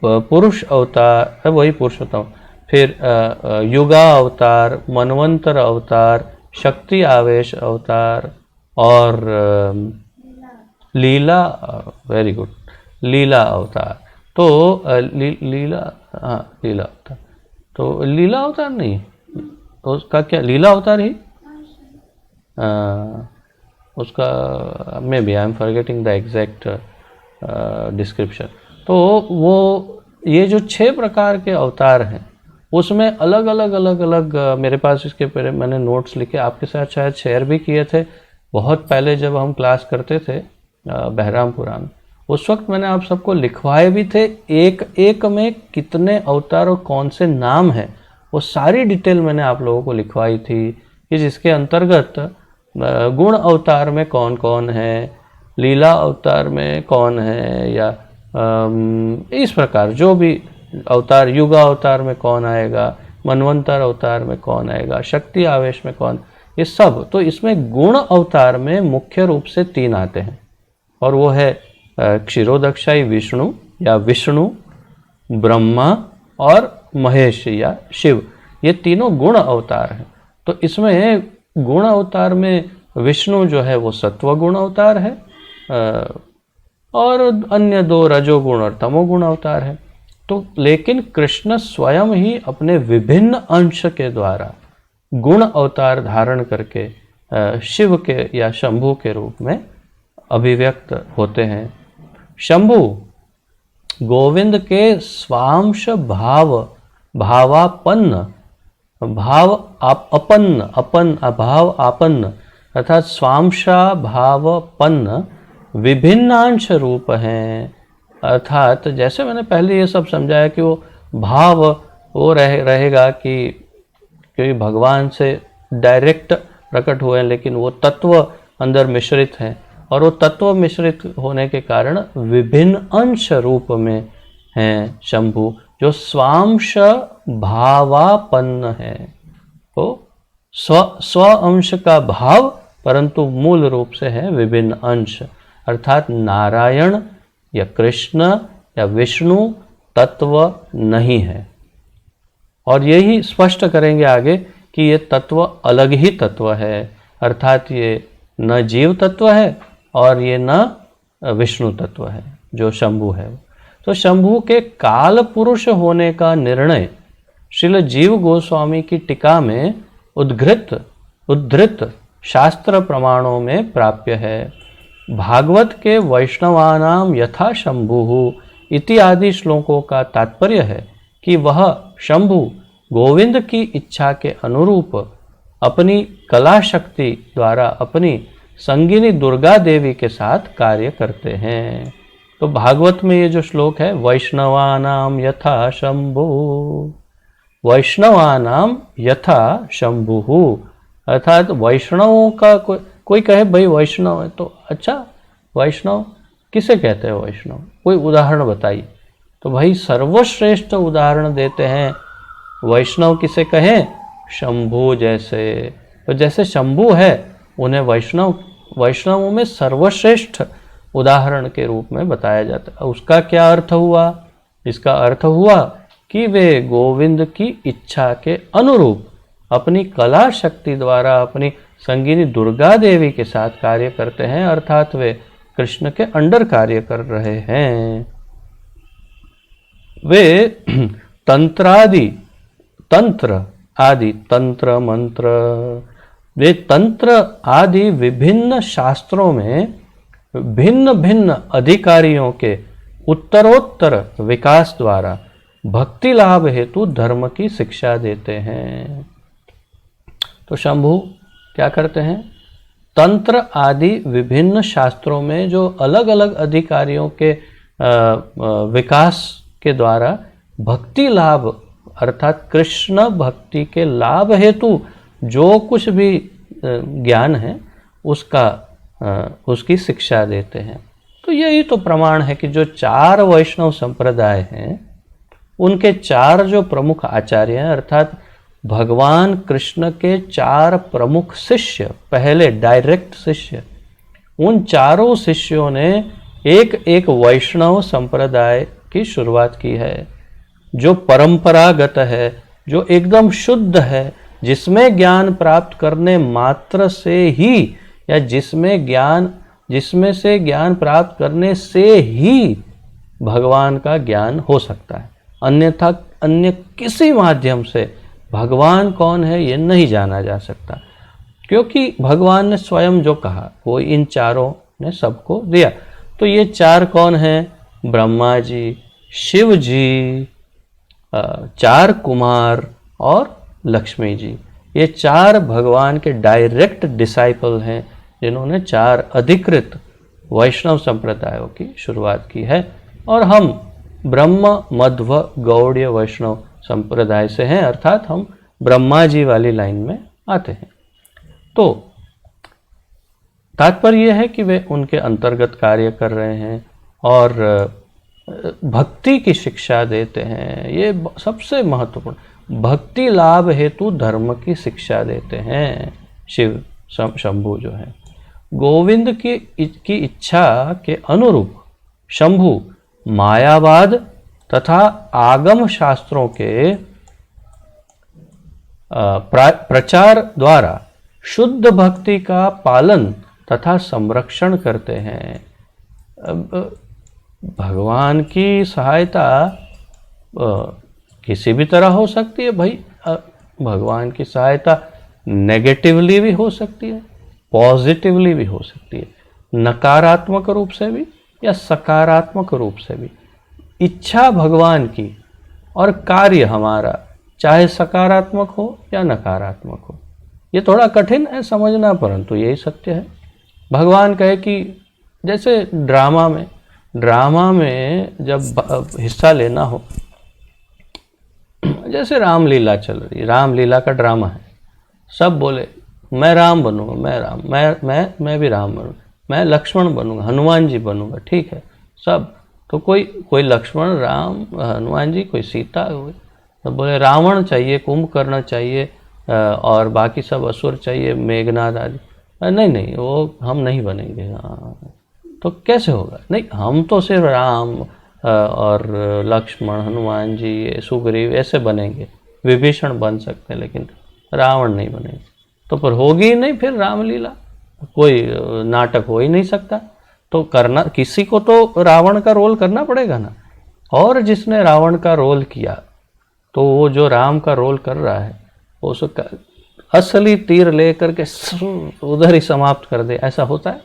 पुरुष अवतार, वही पुरुषोत्तम, फिर युगा अवतार, मनवंतर अवतार, शक्ति आवेश अवतार, और लीला, वेरी गुड, लीला अवतार। तो लीला, हाँ लीला अवतार, तो लीला अवतार नहीं, तो उसका क्या, लीला अवतार ही उसका, maybe I am forgetting the exact description. तो वो ये जो 6 प्रकार के अवतार हैं, उसमें अलग अलग मेरे पास इसके पहले मैंने नोट्स लिखे, आपके साथ शायद शेयर भी किए थे बहुत पहले जब हम क्लास करते थे बहरामपुरा में। उस वक्त मैंने आप सबको लिखवाए भी थे, एक एक में कितने अवतार और कौन से नाम हैं, वो सारी डिटेल मैंने आप लोगों को लिखवाई थी, कि जिसके अंतर्गत गुण अवतार में कौन कौन है, लीला अवतार में कौन है, या इस प्रकार जो भी अवतार, युगा अवतार में कौन आएगा, मनवंतर अवतार में कौन आएगा, शक्ति आवेश में कौन, ये सब। तो इसमें गुण अवतार में मुख्य रूप से 3 आते हैं, और वो है क्षीरोदक्षाई विष्णु या विष्णु, ब्रह्मा और महेश या शिव, ये तीनों गुण अवतार हैं। तो इसमें गुण अवतार में विष्णु जो है वो सत्व गुण अवतार है, और अन्य 2 रजोगुण और तमोगुण अवतार है। तो लेकिन कृष्ण स्वयं ही अपने विभिन्न अंश के द्वारा गुण अवतार धारण करके शिव के या शंभु के रूप में अभिव्यक्त होते हैं। शंभु गोविंद के स्वांश भावापन्न, भाव आपन्न अर्थात स्वांशा भावपन्न विभिन्नांश रूप हैं। अर्थात जैसे मैंने पहले ये सब समझाया कि वो भाव वो रहेगा कि भगवान से डायरेक्ट प्रकट हुए हैं, लेकिन वो तत्व अंदर मिश्रित हैं, और वो तत्व मिश्रित होने के कारण विभिन्न अंश रूप में हैं शंभु, जो स्वांश भावापन्न है। तो स्व अंश का भाव, परंतु मूल रूप से है विभिन्न अंश, अर्थात नारायण या कृष्ण या विष्णु तत्व नहीं है। और यही स्पष्ट करेंगे आगे कि ये तत्व अलग ही तत्व है, अर्थात ये न जीव तत्व है और ये न विष्णु तत्व है जो शंभु है। तो शंभु के काल पुरुष होने का निर्णय श्रील जीव गोस्वामी की टीका में उद्धृत शास्त्र प्रमाणों में प्राप्य है। भागवत के वैष्णवानाम यथा शंभु इति आदि श्लोकों का तात्पर्य है कि वह शंभु गोविंद की इच्छा के अनुरूप अपनी कला शक्ति द्वारा अपनी संगिनी दुर्गा देवी के साथ कार्य करते हैं। तो भागवत में ये जो श्लोक है, वैष्णवानाम यथा शंभु, वैष्णवानाम यथा शंभु, अर्थात वैष्णवों का कोई कहे भाई वैष्णव है, तो अच्छा वैष्णव किसे कहते हैं? वैष्णव कोई उदाहरण बताइए। तो भाई सर्वश्रेष्ठ उदाहरण देते हैं, वैष्णव किसे कहें? शंभु जैसे। तो जैसे शंभु है उन्हें वैष्णवों में सर्वश्रेष्ठ उदाहरण के रूप में बताया जाता है। उसका क्या अर्थ हुआ? इसका अर्थ हुआ कि वे गोविंद की इच्छा के अनुरूप अपनी कला शक्ति द्वारा अपनी संगिनी दुर्गा देवी के साथ कार्य करते हैं, अर्थात वे कृष्ण के अंडर कार्य कर रहे हैं। वे तंत्र मंत्र, वे तंत्र आदि विभिन्न शास्त्रों में भिन्न भिन्न अधिकारियों के उत्तरोत्तर विकास द्वारा भक्ति लाभ हेतु धर्म की शिक्षा देते हैं। तो शंभु क्या करते हैं? तंत्र आदि विभिन्न शास्त्रों में जो अलग अलग अधिकारियों के विकास के द्वारा भक्ति लाभ, अर्थात कृष्ण भक्ति के लाभ हेतु जो कुछ भी ज्ञान है उसकी शिक्षा देते हैं। तो यही तो प्रमाण है कि जो 4 वैष्णव संप्रदाय हैं उनके 4 जो प्रमुख आचार्य हैं, अर्थात भगवान कृष्ण के 4 प्रमुख शिष्य, पहले डायरेक्ट शिष्य, उन चारों शिष्यों ने एक एक वैष्णव संप्रदाय की शुरुआत की है, जो परंपरागत है, जो एकदम शुद्ध है, जिसमें ज्ञान प्राप्त करने मात्र से ही या जिसमें से ज्ञान प्राप्त करने से ही भगवान का ज्ञान हो सकता है। अन्यथा अन्य किसी माध्यम से भगवान कौन है ये नहीं जाना जा सकता, क्योंकि भगवान ने स्वयं जो कहा वो इन चारों ने सबको दिया। तो ये 4 कौन हैं? ब्रह्मा जी, शिव जी, 4 कुमार और लक्ष्मी जी। ये 4 भगवान के डायरेक्ट डिसाइपल हैं, जिन्होंने 4 अधिकृत वैष्णव संप्रदायों की शुरुआत की है। और हम ब्रह्म मध्व गौड़ीय वैष्णव संप्रदाय से हैं, अर्थात हम ब्रह्मा जी वाली लाइन में आते हैं। तो तात्पर्य यह है कि वे उनके अंतर्गत कार्य कर रहे हैं और भक्ति की शिक्षा देते हैं। ये सबसे महत्वपूर्ण, भक्ति लाभ हेतु धर्म की शिक्षा देते हैं। शिव शंभु जो है गोविंद की इच्छा के अनुरूप शंभु मायावाद तथा आगम शास्त्रों के प्रचार द्वारा शुद्ध भक्ति का पालन तथा संरक्षण करते हैं। भगवान की सहायता किसी भी तरह हो सकती है भाई। भगवान की सहायता नेगेटिवली भी हो सकती है, पॉजिटिवली भी हो सकती है, नकारात्मक रूप से भी या सकारात्मक रूप से भी। इच्छा भगवान की और कार्य हमारा चाहे सकारात्मक हो या नकारात्मक हो, ये थोड़ा कठिन है समझना, परंतु यही सत्य है। भगवान कहे कि जैसे ड्रामा में जब हिस्सा लेना हो, जैसे रामलीला चल रही, रामलीला का ड्रामा है, सब बोले मैं राम बनूंगा, मैं राम, मैं भी राम बनूंगा, मैं लक्ष्मण बनूंगा, हनुमान जी बनूंगा, ठीक है सब। तो कोई लक्ष्मण राम हनुमान जी, कोई सीता, तो बोले रावण चाहिए, कुंभकर्ण चाहिए, और बाकी सब असुर चाहिए, मेघनाद आदि। नहीं नहीं, वो हम नहीं बनेंगे। हाँ, तो कैसे होगा? नहीं, हम तो सिर्फ राम और लक्ष्मण, हनुमान जी, सुग्रीव ऐसे बनेंगे, विभीषण बन सकते हैं, लेकिन रावण नहीं बनेंगे। तो पर होगी ही नहीं फिर रामलीला, कोई नाटक हो ही नहीं सकता। तो करना, किसी को तो रावण का रोल करना पड़ेगा ना। और जिसने रावण का रोल किया, तो वो जो राम का रोल कर रहा है, उसका असली तीर लेकर के उधर ही समाप्त कर दे, ऐसा होता है?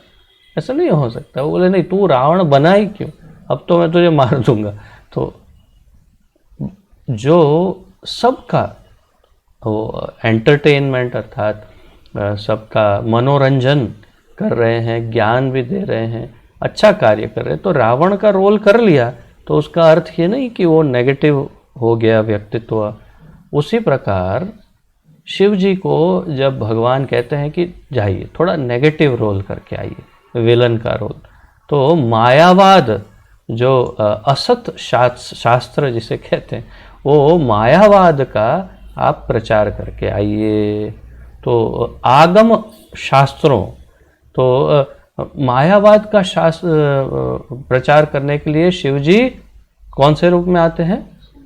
ऐसा नहीं हो सकता। वो बोले नहीं, तू रावण बना ही क्यों, अब तो मैं तुझे मार दूंगा। तो जो सबका वो एंटरटेनमेंट, अर्थात सबका मनोरंजन कर रहे हैं, ज्ञान भी दे रहे हैं, अच्छा कार्य कर रहे हैं, तो रावण का रोल कर लिया तो उसका अर्थ ये नहीं कि वो नेगेटिव हो गया व्यक्तित्व। उसी प्रकार शिव जी को जब भगवान कहते हैं कि जाइए थोड़ा नेगेटिव रोल करके आइए, विलन का रोल, तो मायावाद जो असत शास्त्र जिसे कहते हैं, वो मायावाद का आप प्रचार करके आइए। तो आगम शास्त्रों, तो मायावाद का शास्त्र प्रचार करने के लिए शिवजी कौन से रूप में आते हैं?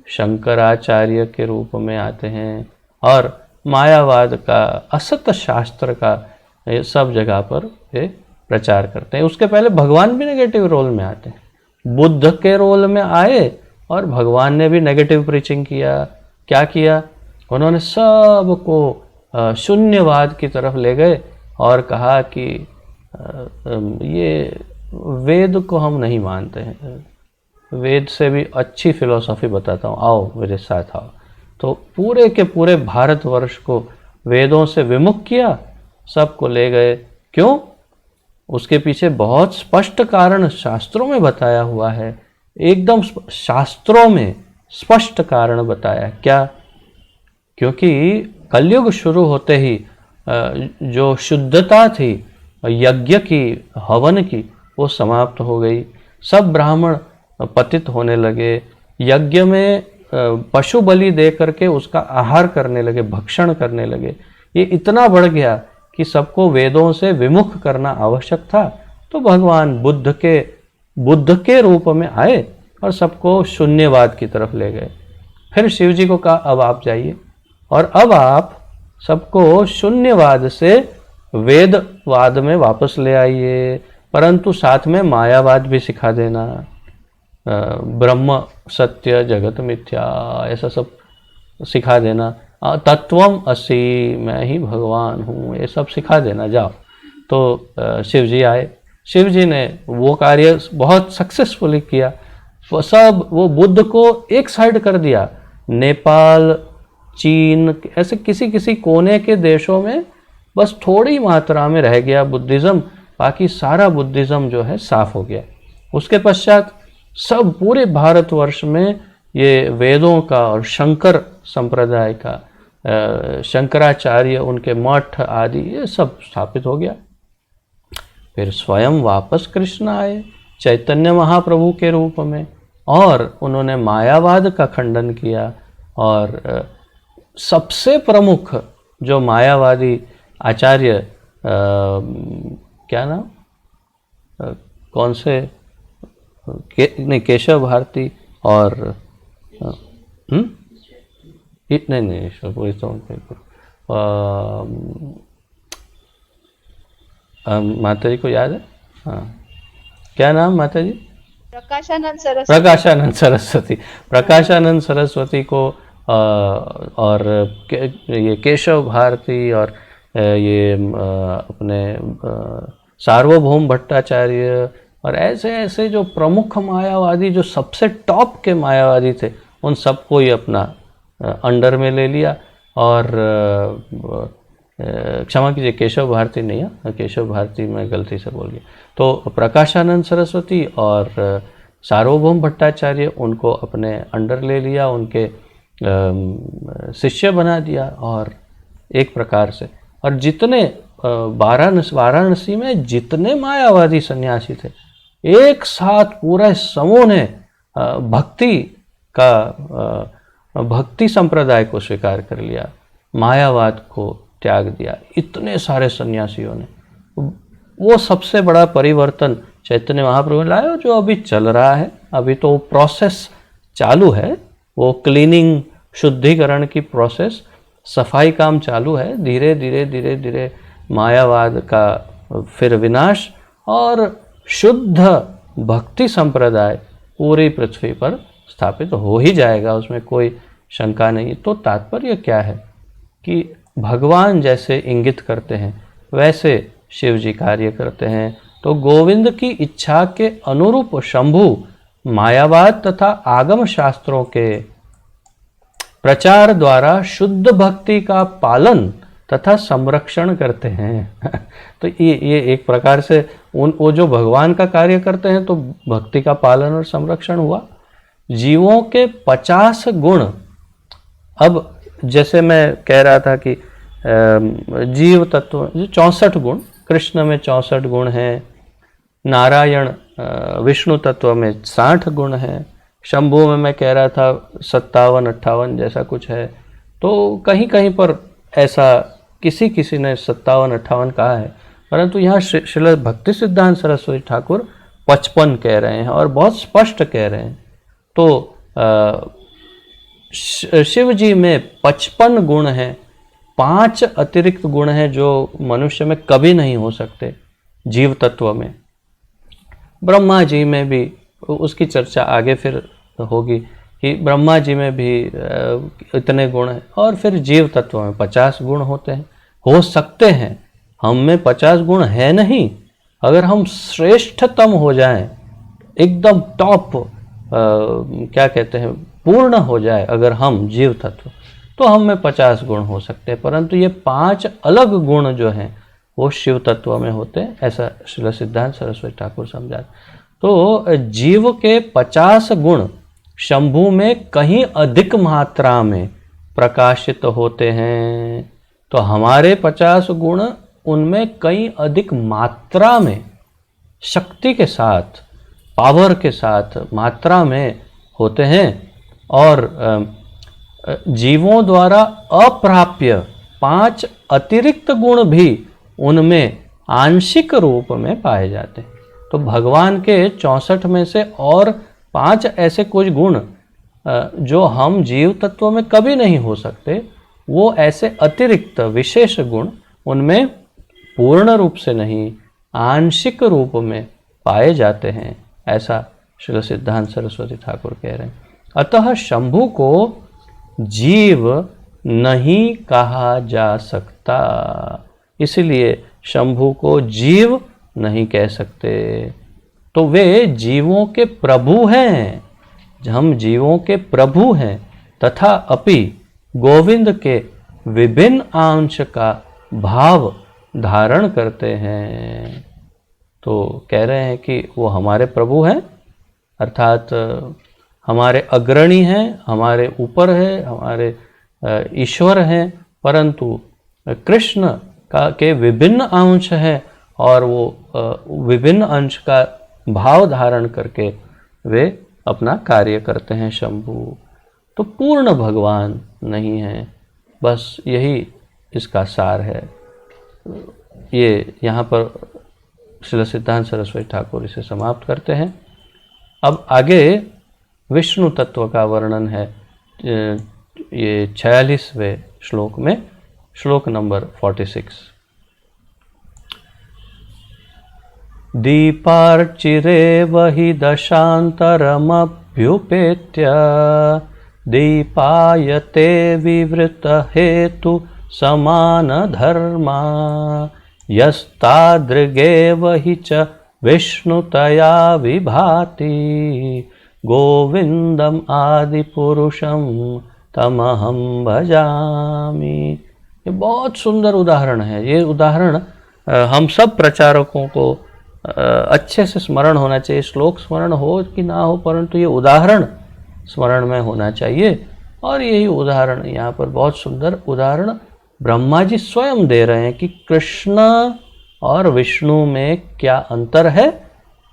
शंकराचार्य के रूप में आते हैं, और मायावाद का, असत शास्त्र का ये सब जगह पर ये प्रचार करते हैं। उसके पहले भगवान भी नेगेटिव रोल में आते हैं, बुद्ध के रोल में आए और भगवान ने भी नेगेटिव प्रीचिंग किया। क्या किया? उन्होंने सबको शून्यवाद की तरफ ले गए और कहा कि ये वेद को हम नहीं मानते हैं, वेद से भी अच्छी फिलॉसफी बताता हूँ, आओ मेरे साथ आओ। तो पूरे के पूरे भारतवर्ष को वेदों से विमुख किया, सबको ले गए। क्यों? उसके पीछे बहुत स्पष्ट कारण शास्त्रों में बताया हुआ है, एकदम शास्त्रों में स्पष्ट कारण बताया। क्या? क्योंकि कलयुग शुरू होते ही जो शुद्धता थी यज्ञ की, हवन की, वो समाप्त हो गई। सब ब्राह्मण पतित होने लगे, यज्ञ में पशु बलि दे करके उसका आहार करने लगे, भक्षण करने लगे। ये इतना बढ़ गया कि सबको वेदों से विमुख करना आवश्यक था। तो भगवान बुद्ध के रूप में आए और सबको शून्यवाद की तरफ ले गए। फिर शिव जी को कहा अब आप जाइए, और अब आप सबको शून्यवाद से वेदवाद में वापस ले आइए, परंतु साथ में मायावाद भी सिखा देना, ब्रह्म सत्य जगत मिथ्या ऐसा सब सिखा देना, तत्वम असि, मैं ही भगवान हूँ, ये सब सिखा देना, जाओ। तो शिव जी आए, शिव जी ने वो कार्य बहुत सक्सेसफुली किया। वो बुद्ध को एक साइड कर दिया। नेपाल, चीन, ऐसे किसी किसी कोने के देशों में बस थोड़ी मात्रा में रह गया बुद्धिज़्म, बाकी सारा बुद्धिज़्म जो है साफ हो गया। उसके पश्चात सब पूरे भारतवर्ष में ये वेदों का और शंकर संप्रदाय का, शंकराचार्य, उनके मठ आदि, ये सब स्थापित हो गया। फिर स्वयं वापस कृष्ण आए चैतन्य महाप्रभु के रूप में, और उन्होंने मायावाद का खंडन किया। और सबसे प्रमुख जो मायावादी आचार्य, क्या नाम, कौन से, नहीं, केशव भारती और नहीं पूरी तो माता जी को याद है? हाँ, क्या नाम माता जी? प्रकाशानंद सरस्वती को, और ये केशव भारती, और ये अपने सार्वभौम भट्टाचार्य, और ऐसे ऐसे जो प्रमुख मायावादी, जो सबसे टॉप के मायावादी थे, उन सबको ही अपना अंडर में ले लिया। और क्षमा कीजिए, केशव भारती नहीं है, केशव भारती मैं गलती से बोल गया। तो प्रकाशानंद सरस्वती और सार्वभौम भट्टाचार्य उनको अपने अंडर ले लिया, उनके शिष्य बना दिया। और एक प्रकार से, और जितने वाराणसी में जितने मायावादी सन्यासी थे, एक साथ पूरे समूह ने भक्ति संप्रदाय को स्वीकार कर लिया, मायावाद को त्याग दिया। इतने सारे सन्यासियों ने, वो सबसे बड़ा परिवर्तन चैतन्य महाप्रभु ने लाया, जो अभी चल रहा है। अभी तो प्रोसेस चालू है, वो क्लीनिंग, शुद्धिकरण की प्रोसेस, सफाई काम चालू है। धीरे धीरे धीरे धीरे मायावाद का फिर विनाश और शुद्ध भक्ति संप्रदाय पूरी पृथ्वी पर स्थापित हो ही जाएगा, उसमें कोई शंका नहीं। तो तात्पर्य क्या है कि भगवान जैसे इंगित करते हैं वैसे शिव जी कार्य करते हैं। तो गोविंद की इच्छा के अनुरूप शंभु मायावाद तथा आगम शास्त्रों के प्रचार द्वारा शुद्ध भक्ति का पालन तथा संरक्षण करते हैं। तो ये एक प्रकार से वो जो भगवान का कार्य करते हैं, तो भक्ति का पालन और संरक्षण हुआ। जीवों के 50 गुण, अब जैसे मैं कह रहा था कि जीव तत्व 64 गुण, कृष्ण में 64 गुण हैं, नारायण विष्णु तत्व में 60 गुण हैं, शंभु में मैं कह रहा था 57-58 जैसा कुछ है। तो कहीं कहीं पर ऐसा किसी ने 57-58 कहा है, परंतु यहाँ श्रील भक्ति सिद्धांत सरस्वती ठाकुर 55 कह रहे हैं और बहुत स्पष्ट कह रहे हैं। तो शिव जी में 55 गुण हैं, 5 अतिरिक्त गुण हैं जो मनुष्य में कभी नहीं हो सकते जीव तत्व में। ब्रह्मा जी में भी, उसकी चर्चा आगे फिर होगी कि ब्रह्मा जी में भी इतने गुण हैं, और फिर जीव तत्व में 50 गुण होते हैं, हो सकते हैं। हम में 50 गुण है नहीं, अगर हम श्रेष्ठतम हो जाएं, एकदम टॉप क्या कहते हैं, पूर्ण हो जाए अगर हम जीव तत्व, तो हम में 50 गुण हो सकते हैं। परंतु ये 5 अलग गुण जो हैं वो शिव तत्व में होते हैं, ऐसा श्रील सिद्धांत सरस्वती ठाकुर समझा। तो जीव के 50 गुण शंभु में कहीं अधिक मात्रा में प्रकाशित होते हैं। तो हमारे 50 गुण उनमें कहीं अधिक मात्रा में, शक्ति के साथ, पावर के साथ मात्रा में होते हैं। और जीवों द्वारा अप्राप्य 5 अतिरिक्त गुण भी उनमें आंशिक रूप में पाए जाते हैं। तो भगवान के 64 में से और 5 ऐसे कुछ गुण जो हम जीव तत्व में कभी नहीं हो सकते, वो ऐसे अतिरिक्त विशेष गुण उनमें पूर्ण रूप से नहीं, आंशिक रूप में पाए जाते हैं, ऐसा श्री सिद्धांत सरस्वती ठाकुर कह रहे हैं। अतः शंभु को जीव नहीं कहा जा सकता, इसलिए शंभु को जीव नहीं कह सकते। तो वे जीवों के प्रभु हैं, हम जीवों के प्रभु हैं, तथा अपि गोविंद के विभिन्न अंश का भाव धारण करते हैं। तो कह रहे हैं कि वो हमारे प्रभु हैं, अर्थात हमारे अग्रणी हैं, हमारे ऊपर है, हमारे ईश्वर हैं, परंतु कृष्ण का के विभिन्न अंश हैं और वो विभिन्न अंश का भाव धारण करके वे अपना कार्य करते हैं शंभु। तो पूर्ण भगवान नहीं है, बस यही इसका सार है। ये यहाँ पर श्रील सिद्धांत सरस्वती ठाकुर इसे समाप्त करते हैं। अब आगे विष्णु तत्व का वर्णन है, ये 46वें श्लोक में, श्लोक नंबर 46। दीपार्चिरे वहि दशान्तरमभ्युपेत्य दीपायते विवृत हेतु समान धर्मा यस्तादृगेव हि च विष्णुतया विभाति गोविंदम आदिपुरुषं तमहं भजामि। ये बहुत सुंदर उदाहरण है। ये उदाहरण हम सब प्रचारकों को अच्छे से स्मरण होना चाहिए। श्लोक स्मरण हो कि ना हो, परंतु ये उदाहरण स्मरण में होना चाहिए। और यही उदाहरण यहाँ पर बहुत सुंदर उदाहरण ब्रह्मा जी स्वयं दे रहे हैं कि कृष्ण और विष्णु में क्या अंतर है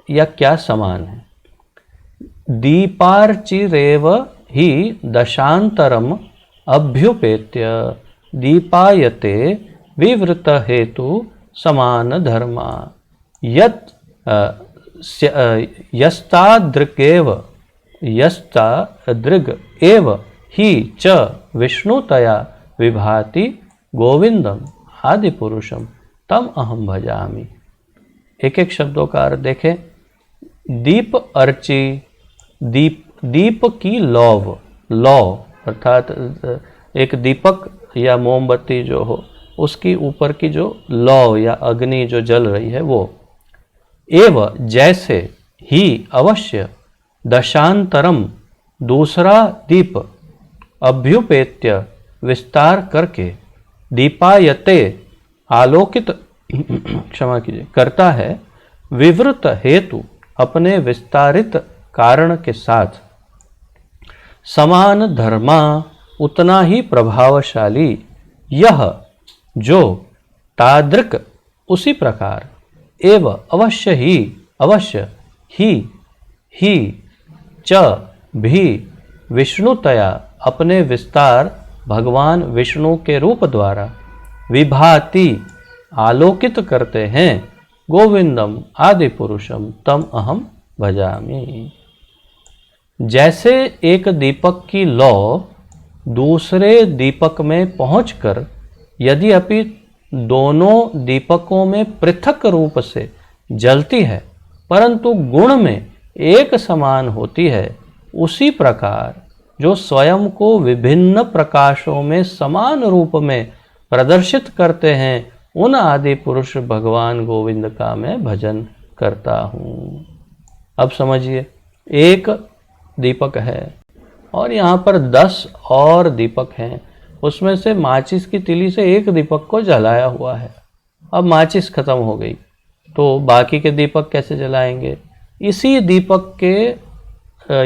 या क्या समान है। दीपार्चिरेव ही दशांतरम अभ्युपेत्य दीपायते विवृत हेतु समान धर्मा यत् यस्तादृग एव ही च विष्णुतया विभाति गोविंदम आदि पुरुषम तम अहम भजामि। एक एक शब्दों का अर्थ देखें। दीप अर्ची, दीप की लौ अर्थात एक दीपक या मोमबत्ती जो हो उसकी ऊपर की जो लौ या अग्नि जो जल रही है वो। एव जैसे ही अवश्य दशांतरम दूसरा दीप अभ्युपेत्य विस्तार करके दीपायते आलोकित क्षमा कीजिए करता है विवृत हेतु अपने विस्तारित कारण के साथ समान धर्मा उतना ही प्रभावशाली यह जो तादृक उसी प्रकार एव अवश्य ही च भी विष्णुतया अपने विस्तार भगवान विष्णु के रूप द्वारा विभाति आलोकित करते हैं गोविंदम आदि पुरुषम तम अहम भजामि। जैसे एक दीपक की लौ दूसरे दीपक में पहुंचकर यदि अपि दोनों दीपकों में पृथक रूप से जलती है परंतु गुण में एक समान होती है, उसी प्रकार जो स्वयं को विभिन्न प्रकाशों में समान रूप में प्रदर्शित करते हैं उन आदि पुरुष भगवान गोविंद का मैं भजन करता हूँ। अब समझिए, एक दीपक है और यहाँ पर 10 और दीपक हैं, उसमें से माचिस की तिली से एक दीपक को जलाया हुआ है। अब माचिस खत्म हो गई तो बाकी के दीपक कैसे जलाएंगे? इसी दीपक के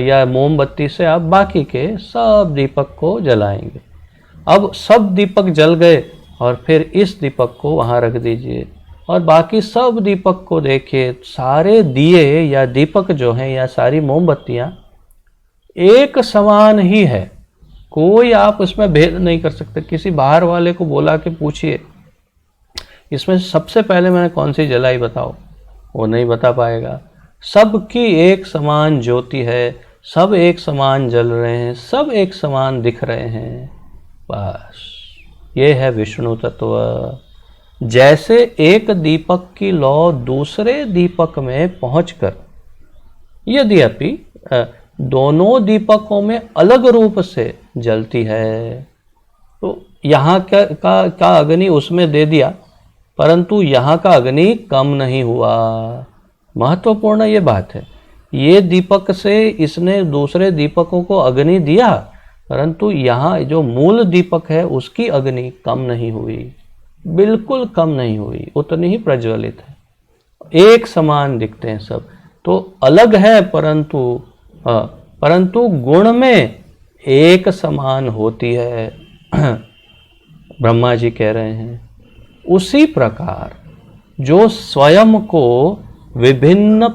या मोमबत्ती से आप बाकी के सब दीपक को जलाएंगे। अब सब दीपक जल गए और फिर इस दीपक को वहाँ रख दीजिए और बाकी सब दीपक को देखिए, सारे दिए या दीपक जो हैं या सारी मोमबत्तियाँ एक समान ही है, कोई आप उसमें भेद नहीं कर सकते। किसी बाहर वाले को बोला कि पूछिए इसमें सबसे पहले मैंने कौन सी जलाई बताओ, वो नहीं बता पाएगा। सबकी एक समान ज्योति है, सब एक समान जल रहे हैं, सब एक समान दिख रहे हैं। बस ये है विष्णु तत्व। जैसे एक दीपक की लौ दूसरे दीपक में पहुंचकर यद्यपि दोनों दीपकों में अलग रूप से जलती है, तो यहाँ का अग्नि उसमें दे दिया परंतु यहाँ का अग्नि कम नहीं हुआ। महत्वपूर्ण ये बात है। ये दीपक से इसने दूसरे दीपकों को अग्नि दिया परंतु यहाँ जो मूल दीपक है उसकी अग्नि कम नहीं हुई, बिल्कुल कम नहीं हुई, उतनी ही प्रज्वलित है। एक समान दिखते हैं सब, तो अलग है परंतु गुण में एक समान होती है। ब्रह्मा जी कह रहे हैं उसी प्रकार जो स्वयं को विभिन्न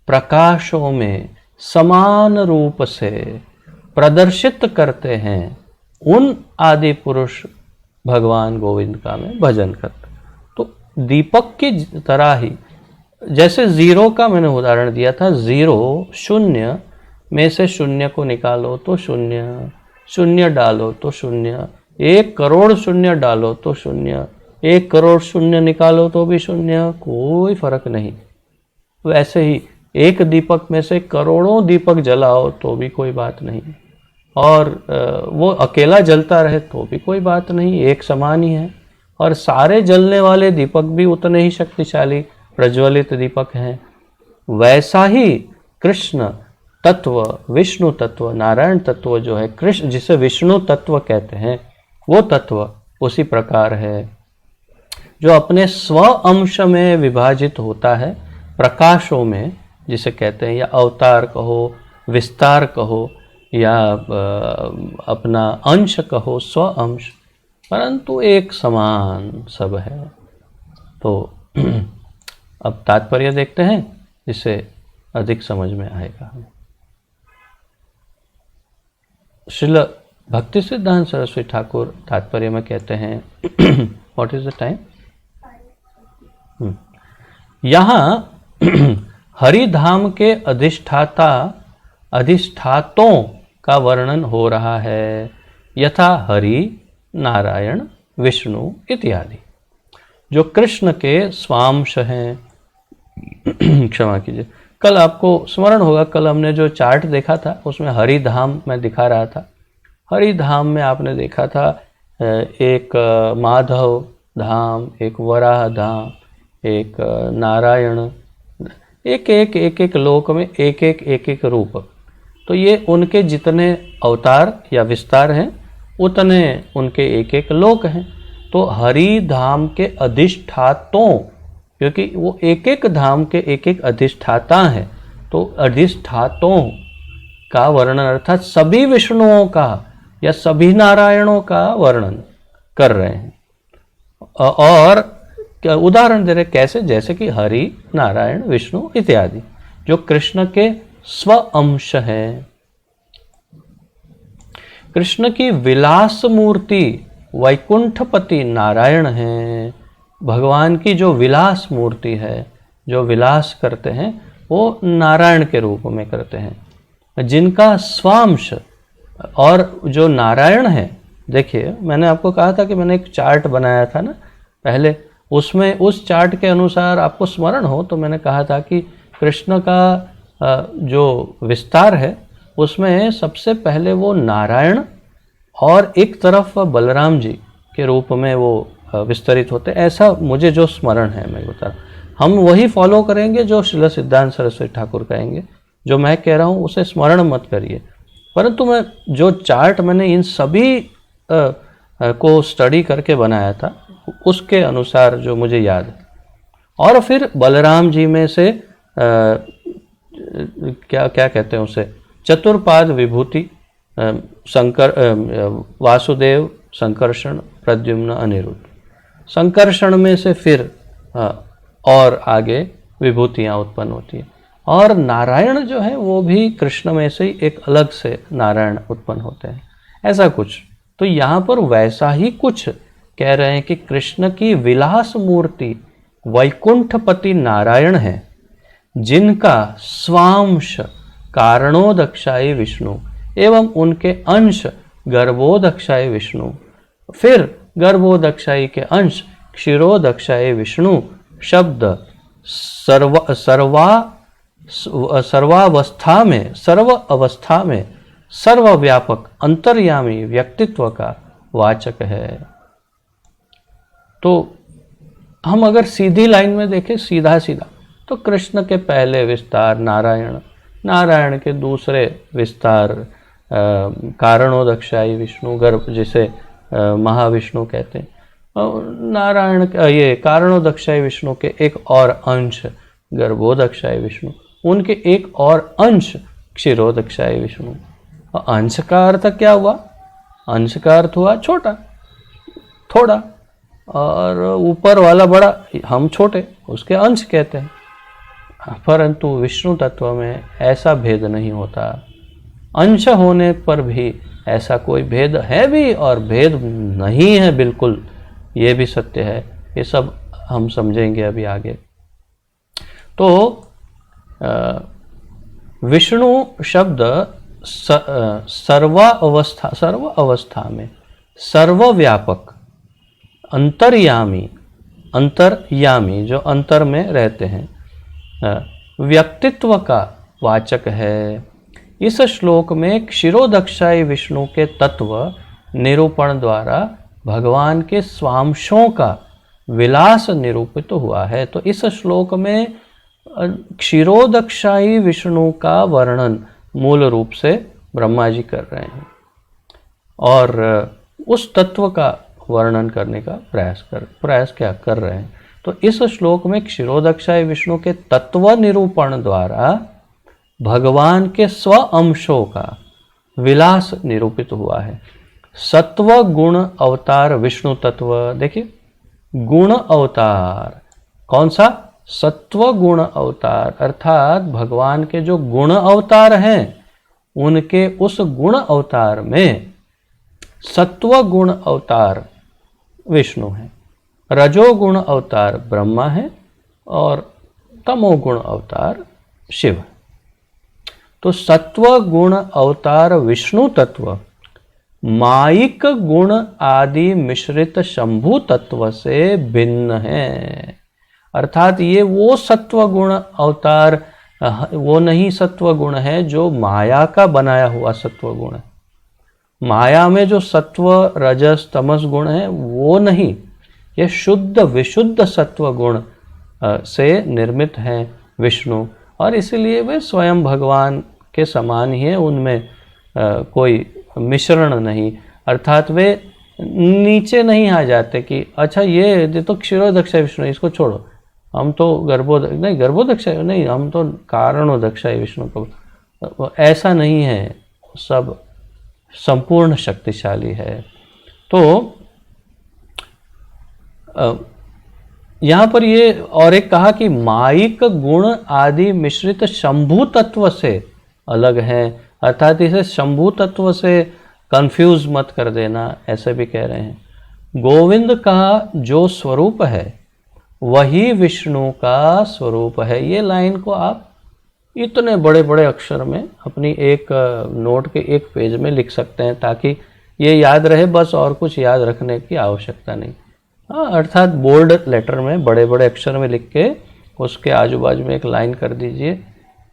प्रकाशों में समान रूप से प्रदर्शित करते हैं, उन आदि पुरुष भगवान गोविंद का मैं भजन करता। तो दीपक की तरह ही, जैसे जीरो का मैंने उदाहरण दिया था, जीरो शून्य में से शून्य को निकालो तो शून्य, शून्य डालो तो शून्य, 1 करोड़ शून्य डालो तो शून्य, 1 करोड़ शून्य निकालो तो भी शून्य, कोई फर्क नहीं। वैसे ही एक दीपक में से करोड़ों दीपक जलाओ तो भी कोई बात नहीं, और वो अकेला जलता रहे तो भी कोई बात नहीं, एक समान ही है। और सारे जलने वाले दीपक भी उतने ही शक्तिशाली प्रज्वलित दीपक हैं। वैसा ही कृष्ण तत्व, विष्णु तत्व, नारायण तत्व जो है, कृष्ण जिसे विष्णु तत्व कहते हैं, वो तत्व उसी प्रकार है जो अपने स्व अंश में विभाजित होता है प्रकाशों में, जिसे कहते हैं, या अवतार कहो, विस्तार कहो, या अपना अंश कहो, स्व अंश, परंतु एक समान सब है। तो अब तात्पर्य देखते हैं, जिससे अधिक समझ में आएगा। श्रील भक्ति सिद्धांत सरस्वती ठाकुर तात्पर्य में कहते हैं, व्हाट इज द टाइम? यहाँ हरिधाम के अधिष्ठातों का वर्णन हो रहा है, यथा हरि, नारायण, विष्णु इत्यादि, जो कृष्ण के स्वांश हैं। क्षमा कीजिए, कल आपको स्मरण होगा, कल हमने जो चार्ट देखा था उसमें हरिधाम में दिखा रहा था। हरिधाम में आपने देखा था एक माधव धाम, एक वराह धाम, एक नारायण, एक लोक में एक रूप। तो ये उनके जितने अवतार या विस्तार हैं उतने उनके एक लोक हैं। तो हरि धाम के अधिष्ठातों, क्योंकि वो एक धाम के एक अधिष्ठाता हैं, तो अधिष्ठातों का वर्णन अर्थात सभी विष्णुओं का या सभी नारायणों का वर्णन कर रहे हैं। और उदाहरण दे रहे कैसे, जैसे कि हरि, नारायण, विष्णु इत्यादि, जो कृष्ण के स्व अंश है। कृष्ण की विलास मूर्ति वैकुंठपति नारायण है। भगवान की जो विलास मूर्ति है, जो विलास करते हैं, वो नारायण के रूप में करते हैं। जिनका स्वांश और जो नारायण है, देखिए मैंने आपको कहा था कि मैंने एक चार्ट बनाया था ना पहले, उसमें उस चार्ट के अनुसार आपको स्मरण हो तो मैंने कहा था कि कृष्ण का जो विस्तार है उसमें सबसे पहले वो नारायण और एक तरफ बलराम जी के रूप में वो विस्तरित होते, ऐसा मुझे जो स्मरण है मैं बता रहा हूँ। हम वही फॉलो करेंगे जो श्रील सिद्धांत सरस्वती ठाकुर कहेंगे। जो मैं कह रहा हूँ उसे स्मरण मत करिए, परंतु मैं जो चार्ट मैंने इन सभी को स्टडी करके बनाया था उसके अनुसार जो मुझे याद है। और फिर बलराम जी में से क्या कहते हैं उसे, चतुर्पाद विभूति, शंकर, वासुदेव, संकर्षण, प्रद्युम्न, अनिरुद्ध। संकर्षण में से फिर और आगे विभूतियाँ उत्पन्न होती हैं। और नारायण जो है वो भी कृष्ण में से ही एक अलग से नारायण उत्पन्न होते हैं, ऐसा कुछ। तो यहाँ पर वैसा ही कुछ कह रहे हैं कि कृष्ण की विलास मूर्ति वैकुंठपति नारायण है, जिनका स्वांश कारणोदक्षायी विष्णु एवं उनके अंश गर्भोदक्षायी विष्णु, फिर गर्भोदक्षायी के अंश क्षीरोदक्षायी विष्णु शब्द सर्व अवस्था में सर्वव्यापक अंतर्यामी व्यक्तित्व का वाचक है। तो हम अगर सीधी लाइन में देखें, सीधा सीधा, तो कृष्ण के पहले विस्तार नारायण, नारायण के दूसरे विस्तार कारणोदक्षायी विष्णु, गर्भ जिसे महाविष्णु कहते हैं, नारायण ये कारणोदक्षायी विष्णु के एक और अंश गर्भोदक्षायी विष्णु, उनके एक और अंश क्षीरोदक्षायी विष्णु। अंश का अर्थ क्या हुआ? अंश का अर्थ हुआ छोटा, थोड़ा, और ऊपर वाला बड़ा, हम छोटे, उसके अंश कहते हैं। परंतु विष्णु तत्व में ऐसा भेद नहीं होता। अंश होने पर भी ऐसा कोई भेद है भी और भेद नहीं है बिल्कुल, ये भी सत्य है। ये सब हम समझेंगे अभी आगे। तो विष्णु शब्द सर्व अवस्था में सर्वव्यापक अंतर्यामी जो अंतर में रहते हैं, व्यक्तित्व का वाचक है। इस श्लोक में क्षीरोदक्षायी विष्णु के तत्व निरूपण द्वारा भगवान के स्वांशों का विलास निरूपित हुआ है। तो इस श्लोक में क्षीरोदक्षायी विष्णु का वर्णन मूल रूप से ब्रह्मा जी कर रहे हैं, और उस तत्व का वर्णन करने का प्रयास क्या कर रहे हैं। तो इस श्लोक में क्षीरोदक्षाय विष्णु के तत्व निरूपण द्वारा भगवान के स्व अंशों का विलास निरूपित हुआ है। सत्व गुण अवतार विष्णु तत्व, देखिए गुण अवतार, कौन सा? सत्व गुण अवतार, अर्थात भगवान के जो गुण अवतार हैं उनके उस गुण अवतार में सत्व गुण अवतार विष्णु है, रजोगुण अवतार ब्रह्मा है और तमोगुण अवतार शिव है। तो सत्व गुण अवतार विष्णु तत्व माइक गुण आदि मिश्रित शंभु तत्व से भिन्न है। अर्थात ये वो सत्व गुण अवतार वो नहीं सत्व गुण है जो माया का बनाया हुआ सत्व गुण है। माया में जो सत्व रजस तमस गुण है वो नहीं, ये शुद्ध विशुद्ध सत्व गुण से निर्मित हैं विष्णु, और इसलिए वे स्वयं भगवान के समान ही है, उनमें कोई मिश्रण नहीं। अर्थात वे नीचे नहीं आ जाते कि अच्छा ये तो क्षीरोदक्षाय विष्णु, इसको छोड़ो, हम तो गर्भोदक्षाय नहीं, हम तो कारणोदक्षाय विष्णु को, ऐसा नहीं है, सब संपूर्ण शक्तिशाली है। तो यहाँ पर ये और एक कहा कि माइक गुण आदि मिश्रित शंभु तत्व से अलग है, अर्थात इसे शंभु तत्व से कंफ्यूज मत कर देना, ऐसे भी कह रहे हैं। गोविंद का जो स्वरूप है वही विष्णु का स्वरूप है। ये लाइन को आप इतने बड़े बड़े अक्षर में अपनी एक नोट के एक पेज में लिख सकते हैं ताकि ये याद रहे, बस और कुछ याद रखने की आवश्यकता नहीं। अर्थात बोल्ड लेटर में बड़े बड़े अक्षर में लिख के उसके आजू बाजू में एक लाइन कर दीजिए,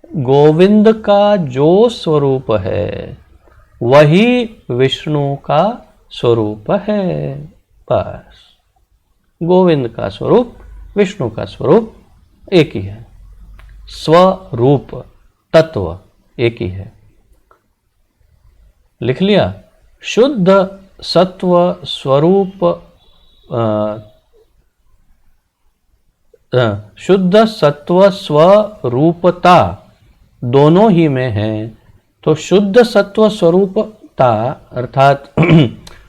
गोविंद का जो स्वरूप है वही विष्णु का स्वरूप है। बस गोविंद का स्वरूप विष्णु का स्वरूप एक ही है, स्वरूप तत्व एक ही है। लिख लिया, शुद्ध सत्व स्वरूप शुद्ध सत्व स्वरूपता दोनों ही में है। तो शुद्ध सत्व स्वरूपता अर्थात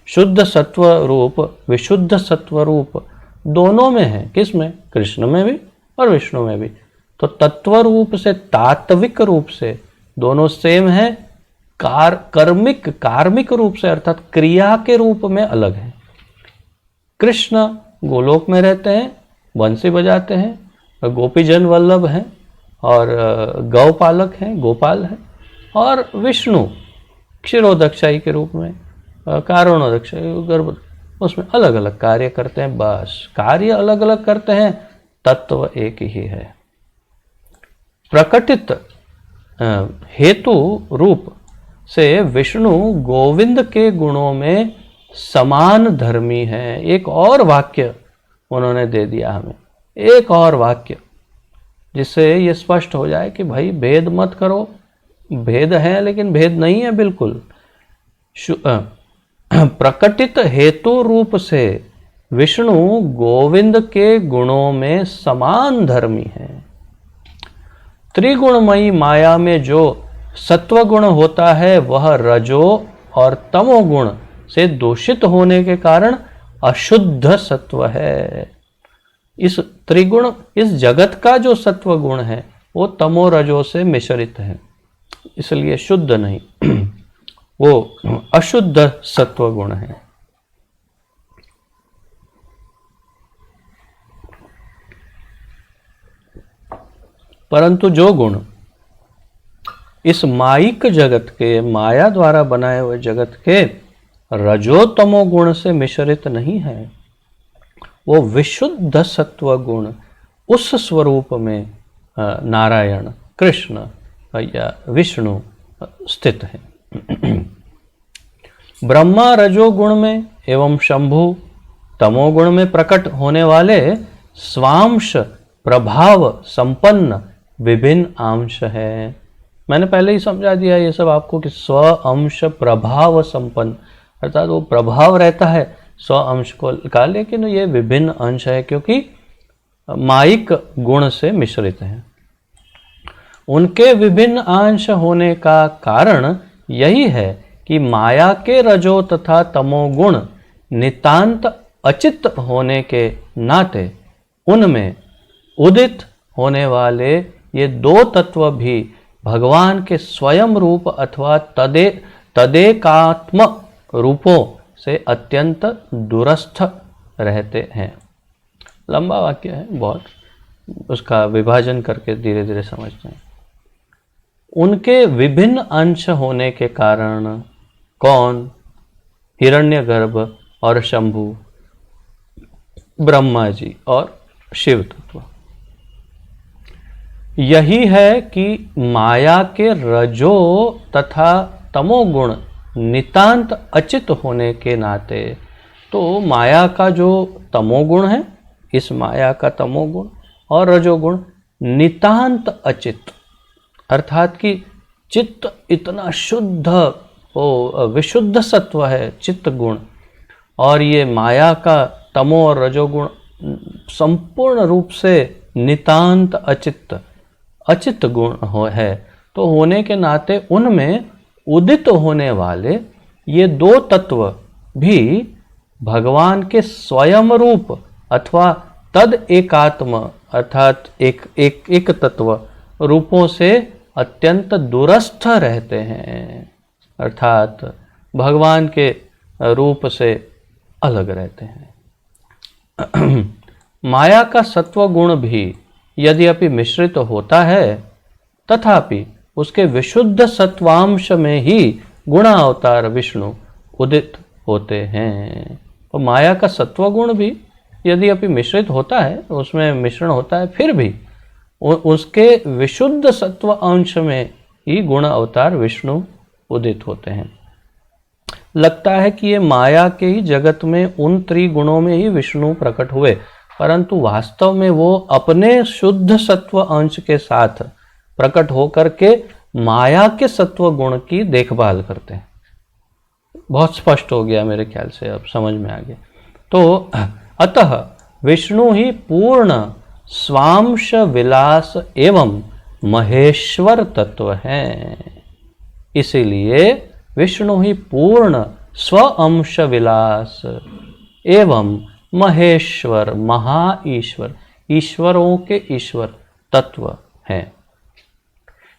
शुद्ध सत्व रूप विशुद्ध सत्व रूप दोनों में है। किस में? कृष्ण में भी और विष्णु में भी। तो तत्व रूप से तात्विक रूप से दोनों सेम है, कार्मिक रूप से अर्थात क्रिया के रूप में अलग है। कृष्ण गोलोक में रहते हैं, बंसी बजाते हैं, गोपीजन वल्लभ हैं और गौपालक हैं, गोपाल हैं, और विष्णु क्षीरोदक्षाई के रूप में कारणोदक्षाई गर्भ, उसमें अलग अलग कार्य करते हैं। बस कार्य अलग अलग करते हैं, तत्व एक ही है। प्रकटित हेतु रूप से विष्णु गोविंद के गुणों में समान धर्मी है। एक और वाक्य उन्होंने दे दिया हमें, एक और वाक्य जिससे ये स्पष्ट हो जाए कि भाई भेद मत करो, भेद है लेकिन भेद नहीं है बिल्कुल। प्रकटित हेतु रूप से विष्णु गोविंद के गुणों में समान धर्मी है। त्रिगुणमयी माया में जो सत्वगुण होता है वह रजो और तमोगुण से दूषित होने के कारण अशुद्ध सत्व है। इस त्रिगुण, इस जगत का जो सत्व गुण है वो तमो रजो से मिश्रित है, इसलिए शुद्ध नहीं, वो अशुद्ध सत्व गुण है। परंतु जो गुण इस माइक जगत के, माया द्वारा बनाए हुए जगत के रजोतमो गुण से मिश्रित नहीं है, वो विशुद्ध सत्व गुण उस स्वरूप में नारायण, कृष्ण या विष्णु स्थित है। ब्रह्मा रजोगुण में एवं शंभु तमोगुण में प्रकट होने वाले स्वांश प्रभाव संपन्न विभिन्न अंश है। मैंने पहले ही समझा दिया ये सब आपको कि स्व अंश प्रभाव संपन्न अर्थात वो प्रभाव रहता है 100 अंश का, लेकिन ये विभिन्न अंश है क्योंकि मायिक गुण से मिश्रित हैं। उनके विभिन्न अंश होने का कारण यही है कि माया के रजो तथा तमोगुण नितांत अचित होने के नाते उनमें उदित होने वाले ये दो तत्व भी भगवान के स्वयं रूप अथवा तदेकात्म रूपों से अत्यंत दूरस्थ रहते हैं। लंबा वाक्य है बहुत, उसका विभाजन करके धीरे धीरे समझते हैं। उनके विभिन्न अंश होने के कारण कौन? हिरण्यगर्भ और शंभु, ब्रह्मा जी और शिव तत्व। यही है कि माया के रजो तथा तमोगुण नितांत अचित होने के नाते, तो माया का जो तमोगुण है, इस माया का तमोगुण और रजोगुण नितांत अचित, अर्थात कि चित्त इतना शुद्ध, वो विशुद्ध सत्व है चित्त गुण, और ये माया का तमो और रजोगुण संपूर्ण रूप से नितांत अचित गुण है। तो होने के नाते उनमें उदित होने वाले ये दो तत्व भी भगवान के स्वयं रूप अथवा तद एकात्म अर्थात एक तत्व रूपों से अत्यंत दूरस्थ रहते हैं, अर्थात भगवान के रूप से अलग रहते हैं। माया का सत्व गुण भी यद्यपि मिश्रित होता है, तथापि उसके विशुद्ध सत्वांश में ही गुणावतार विष्णु उदित होते हैं। तो माया का सत्व गुण भी यद्यपि मिश्रित होता है, उसमें मिश्रण होता है, फिर भी उसके विशुद्ध सत्व अंश में ही गुण अवतार विष्णु उदित होते हैं। लगता है कि ये माया के ही जगत में उन त्रिगुणों में ही विष्णु प्रकट हुए, परंतु वास्तव में वो अपने शुद्ध सत्व अंश के साथ प्रकट होकर के माया के सत्व गुण की देखभाल करते हैं। बहुत स्पष्ट हो गया मेरे ख्याल से, अब समझ में आ गया। तो अतः विष्णु ही पूर्ण स्वांश विलास एवं महेश्वर तत्व हैं। इसीलिए विष्णु ही पूर्ण स्व अंश विलास एवं महेश्वर महा ईश्वर, ईश्वरों के ईश्वर तत्व हैं।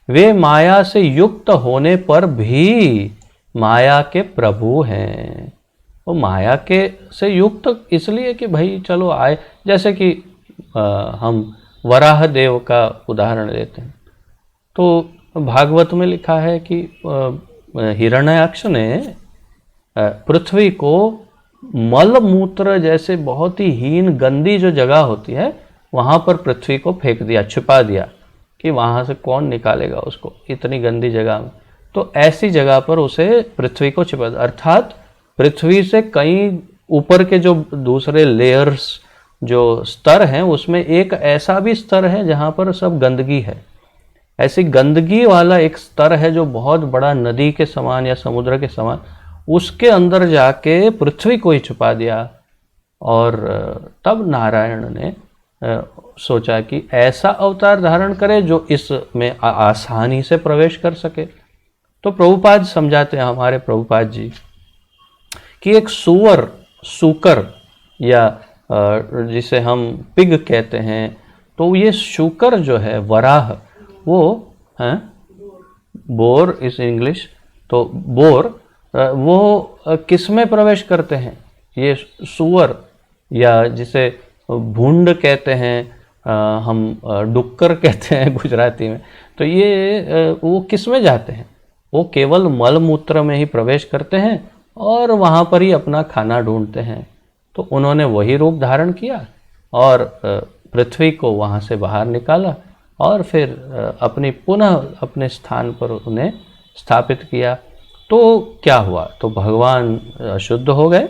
वे माया से युक्त होने पर भी माया के प्रभु हैं। वो माया के से युक्त इसलिए कि भाई चलो आए, जैसे कि हम वराह देव का उदाहरण लेते हैं, तो भागवत में लिखा है कि हिरण्याक्ष ने पृथ्वी को मल मूत्र जैसे बहुत ही हीन गंदी जो जगह होती है वहाँ पर पृथ्वी को फेंक दिया, छिपा दिया कि वहाँ से कौन निकालेगा उसको इतनी गंदी जगह में। तो ऐसी जगह पर उसे पृथ्वी को छिपा दिया, अर्थात पृथ्वी से कहीं ऊपर के जो दूसरे लेयर्स जो स्तर हैं उसमें एक ऐसा भी स्तर है जहाँ पर सब गंदगी है। ऐसी गंदगी वाला एक स्तर है जो बहुत बड़ा नदी के समान या समुद्र के समान, उसके अंदर जाके पृथ्वी को ही छुपा दिया। और तब नारायण ने सोचा कि ऐसा अवतार धारण करे जो इसमें आसानी से प्रवेश कर सके। तो प्रभुपाद समझाते हैं, हमारे प्रभुपाद जी, कि एक सूकर या जिसे हम पिग कहते हैं, तो ये शूकर जो है वराह, वो है बोर इस इंग्लिश, तो बोर वो किस में प्रवेश करते हैं? ये सुअर या जिसे भूंड कहते हैं, हम डुक्कर कहते हैं गुजराती में, तो ये वो किस में जाते हैं? वो केवल मल मूत्र में ही प्रवेश करते हैं और वहाँ पर ही अपना खाना ढूंढते हैं। तो उन्होंने वही रूप धारण किया और पृथ्वी को वहाँ से बाहर निकाला और फिर पुनः अपने स्थान पर उन्हें स्थापित किया। तो क्या हुआ? तो भगवान अशुद्ध हो गए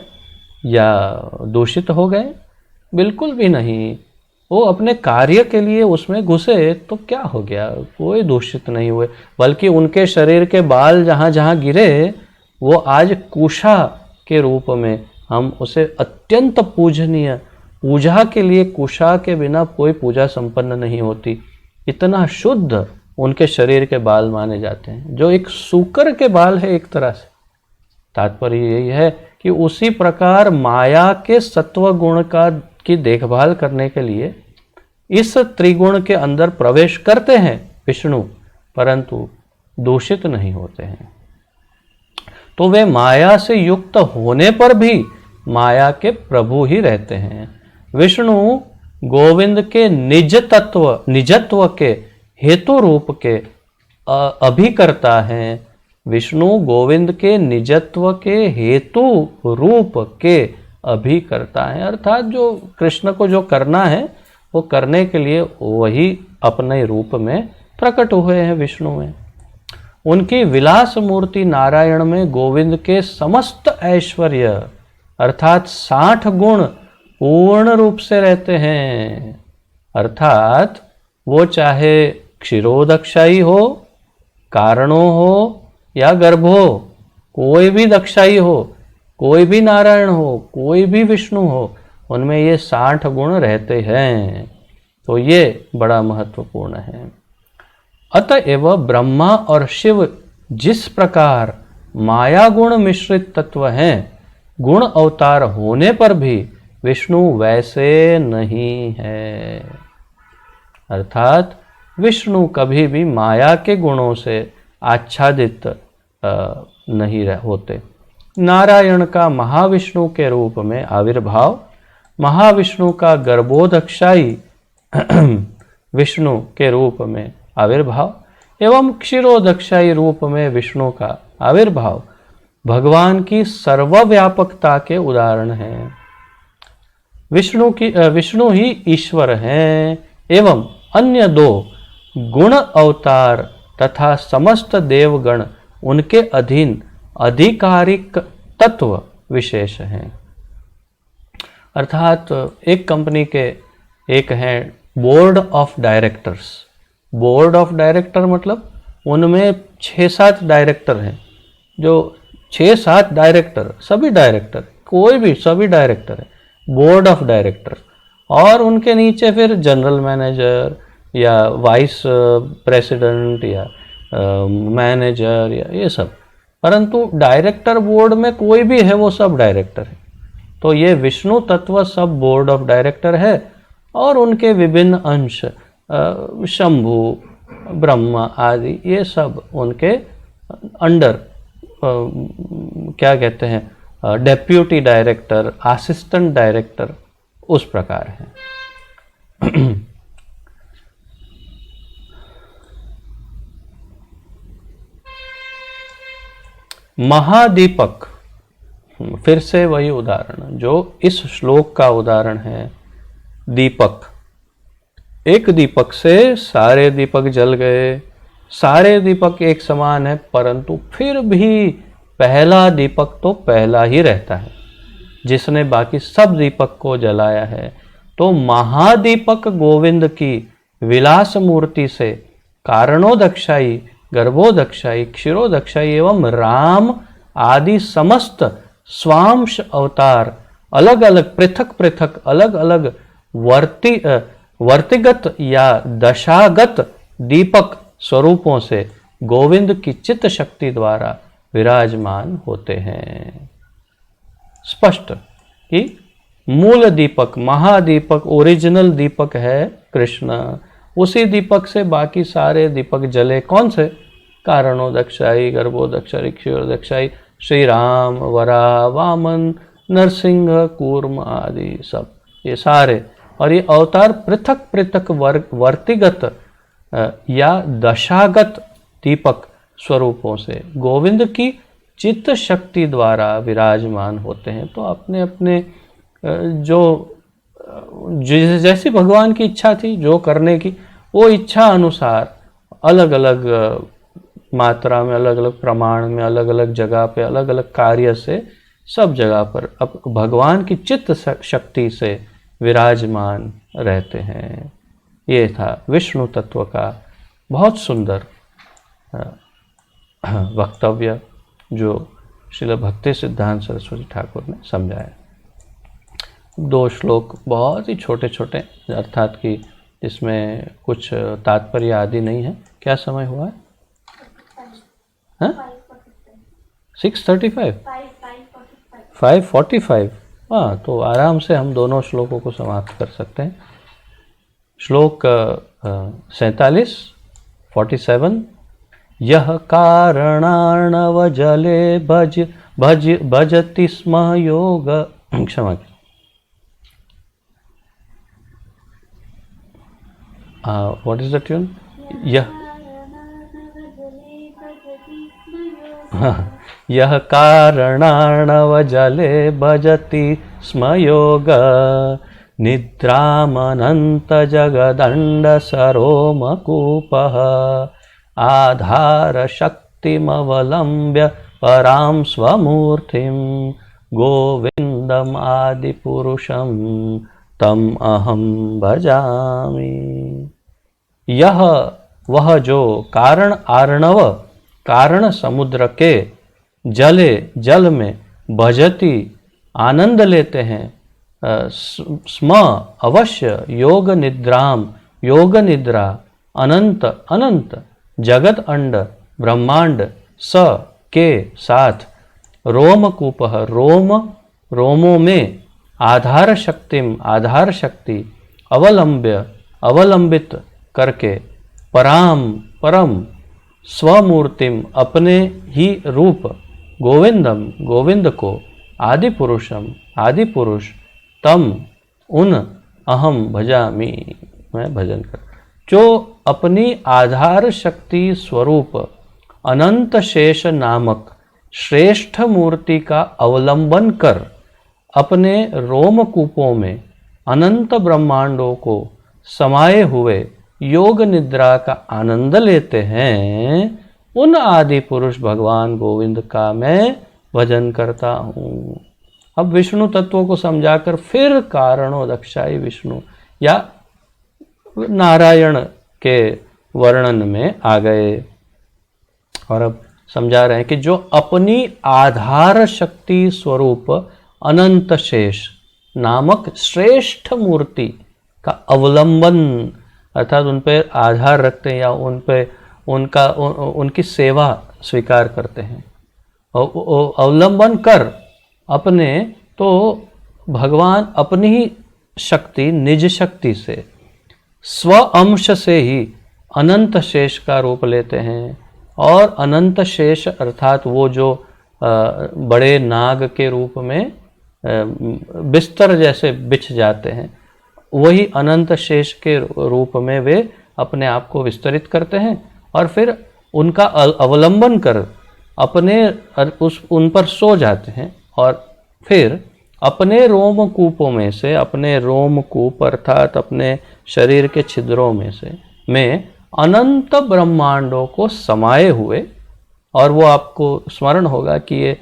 या दूषित हो गए? बिल्कुल भी नहीं। वो अपने कार्य के लिए उसमें घुसे तो क्या हो गया? कोई दूषित नहीं हुए, बल्कि उनके शरीर के बाल जहाँ जहाँ गिरे वो आज कुशा के रूप में हम उसे अत्यंत पूजनीय, पूजा के लिए कुशा के बिना कोई पूजा संपन्न नहीं होती, इतना शुद्ध उनके शरीर के बाल माने जाते हैं, जो एक सूकर के बाल है एक तरह से। तात्पर्य यही है कि उसी प्रकार माया के सत्व गुण की देखभाल करने के लिए इस त्रिगुण के अंदर प्रवेश करते हैं विष्णु, परंतु दूषित नहीं होते हैं। तो वे माया से युक्त होने पर भी माया के प्रभु ही रहते हैं। विष्णु गोविंद के निजत्व के हेतु रूप के अभिकर्ता हैं। विष्णु गोविंद के निजत्व के हेतु रूप के अभिकर्ता हैं, अर्थात जो कृष्ण को जो करना है वो करने के लिए वही अपने रूप में प्रकट हुए हैं विष्णु में। उनकी विलास मूर्ति नारायण में गोविंद के समस्त ऐश्वर्य अर्थात 60 गुण पूर्ण रूप से रहते हैं। अर्थात वो चाहे क्षीरोदक्षाई हो, कारणो हो या गर्भ हो, कोई भी दक्षाई हो, कोई भी नारायण हो, कोई भी विष्णु हो, उनमें ये 60 गुण रहते हैं। तो ये बड़ा महत्वपूर्ण है। अतएव ब्रह्मा और शिव जिस प्रकार माया गुण मिश्रित तत्व हैं, गुण अवतार होने पर भी विष्णु वैसे नहीं है। अर्थात विष्णु कभी भी माया के गुणों से आच्छादित नहीं होते। नारायण का महाविष्णु के रूप में आविर्भाव, महाविष्णु का गर्भोदक्षाई विष्णु के रूप में आविर्भाव एवं क्षीरोदक्षाई रूप में विष्णु का आविर्भाव भगवान की सर्वव्यापकता के उदाहरण हैं। विष्णु ही ईश्वर हैं एवं अन्य 2 गुण अवतार तथा समस्त देवगण उनके अधीन आधिकारिक तत्व विशेष हैं। अर्थात एक कंपनी के एक हैं board of directors. Board of director मतलब उनमें 6-7 डायरेक्टर हैं, जो 6-7 डायरेक्टर, सभी डायरेक्टर, कोई भी सभी डायरेक्टर है, बोर्ड ऑफ डायरेक्टर। और उनके नीचे फिर जनरल मैनेजर या वाइस प्रेसिडेंट या मैनेजर या ये सब, परंतु डायरेक्टर बोर्ड में कोई भी है वो सब डायरेक्टर है। तो ये विष्णु तत्व सब बोर्ड ऑफ डायरेक्टर है और उनके विभिन्न अंश शंभु, ब्रह्मा आदि ये सब उनके अंडर क्या कहते हैं, डेप्यूटी डायरेक्टर, असिस्टेंट डायरेक्टर, उस प्रकार है। महादीपक, फिर से वही उदाहरण जो इस श्लोक का उदाहरण है। दीपक, एक दीपक से सारे दीपक जल गए, सारे दीपक एक समान है, परंतु फिर भी पहला दीपक तो पहला ही रहता है जिसने बाकी सब दीपक को जलाया है। तो महादीपक गोविंद की विलास मूर्ति से कारणोदक्षाई, गर्भोदक्षाई, क्षीरोदक्षाई एवं राम आदि समस्त स्वांश अवतार अलग अलग पृथक पृथक अलग अलग वर्तिगत या दशागत दीपक स्वरूपों से गोविंद की चित्त शक्ति द्वारा विराजमान होते हैं। स्पष्ट कि मूल दीपक, महादीपक, ओरिजिनल दीपक है कृष्ण, उसी दीपक से बाकी सारे दीपक जले। कौन से? कारणोदक्षाई, गर्भोदक्षाई, क्षीरोदक्षाई, श्री राम, वराह, वामन, नरसिंह, कूर्म आदि सब, ये सारे। और ये अवतार पृथक पृथक वर्तिगत या दशागत दीपक स्वरूपों से गोविंद की चित्त शक्ति द्वारा विराजमान होते हैं। तो अपने अपने जो जैसी भगवान की इच्छा थी जो करने की, वो इच्छा अनुसार अलग अलग मात्रा में, अलग अलग प्रमाण में, अलग अलग जगह पे, अलग अलग कार्य से सब जगह पर अब भगवान की चित्त शक्ति से विराजमान रहते हैं। ये था विष्णु तत्व का बहुत सुंदर वक्तव्य जो श्रील भक्ति सिद्धांत सरस्वती ठाकुर ने समझाया। 2 श्लोक बहुत ही छोटे छोटे, अर्थात कि इसमें कुछ तात्पर्य आदि नहीं है। क्या समय हुआ है? 6:35, 5:45। हाँ, तो आराम से हम दोनों श्लोकों को समाप्त कर सकते हैं। श्लोक 47 यह कारणार्णव जले भजति स्म योग, क्षमा की, व्हाट इज द ट्यून? यह कारणार्णव जले भजति स्म योग निद्रामनंत जगदंड सरोमकूपः आधार शक्तिमवलंब्य परां स्वमूर्तिं गोविंदम आदिपुरुषं तम अहम भजामि। यह वह जो कारण आर्णव, कारण समुद्र के, जले जल में, भजति आनंद लेते हैं, स्म अवश्य, योग निद्राम योग निद्रा, अनंत अनंत, जगत अंड ब्रह्मांड, स के साथ, रोमकूप रोम रोमों में, आधार शक्तिम आधार शक्ति, अवलंब्य अवलंबित करके, पराम परम, स्वमूर्तिम अपने ही रूप, गोविंदम गोविंद को, आदि पुरुषम आदि पुरुष, तम उन, अहम भजामि मैं भजन कर, जो अपनी आधार शक्ति स्वरूप अनंत शेष नामक श्रेष्ठ मूर्ति का अवलंबन कर अपने रोमकूपों में अनंत ब्रह्मांडों को समाये हुए योग निद्रा का आनंद लेते हैं, उन आदि पुरुष भगवान गोविंद का मैं भजन करता हूँ। अब विष्णु तत्वों को समझाकर फिर कारणोदक्षाई विष्णु या नारायण के वर्णन में आ गए, और अब समझा रहे हैं कि जो अपनी आधार शक्ति स्वरूप अनंत शेष नामक श्रेष्ठ मूर्ति का अवलंबन, अर्थात उन पर आधार रखते हैं या उन पे उनकी सेवा स्वीकार करते हैं, अवलंबन कर अपने, तो भगवान अपनी ही शक्ति निज शक्ति से स्व अंश से ही अनंत शेष का रूप लेते हैं, और अनंत शेष अर्थात वो जो बड़े नाग के रूप में बिस्तर जैसे बिछ जाते हैं, वही अनंत शेष के रूप में वे अपने आप को विस्तरित करते हैं, और फिर उनका अवलंबन कर अपने उन पर सो जाते हैं, और फिर अपने रोमकूपों में से, अपने रोमकूप अर्थात अपने शरीर के छिद्रों में अनंत ब्रह्मांडों को समाये हुए, और वो आपको स्मरण होगा कि ये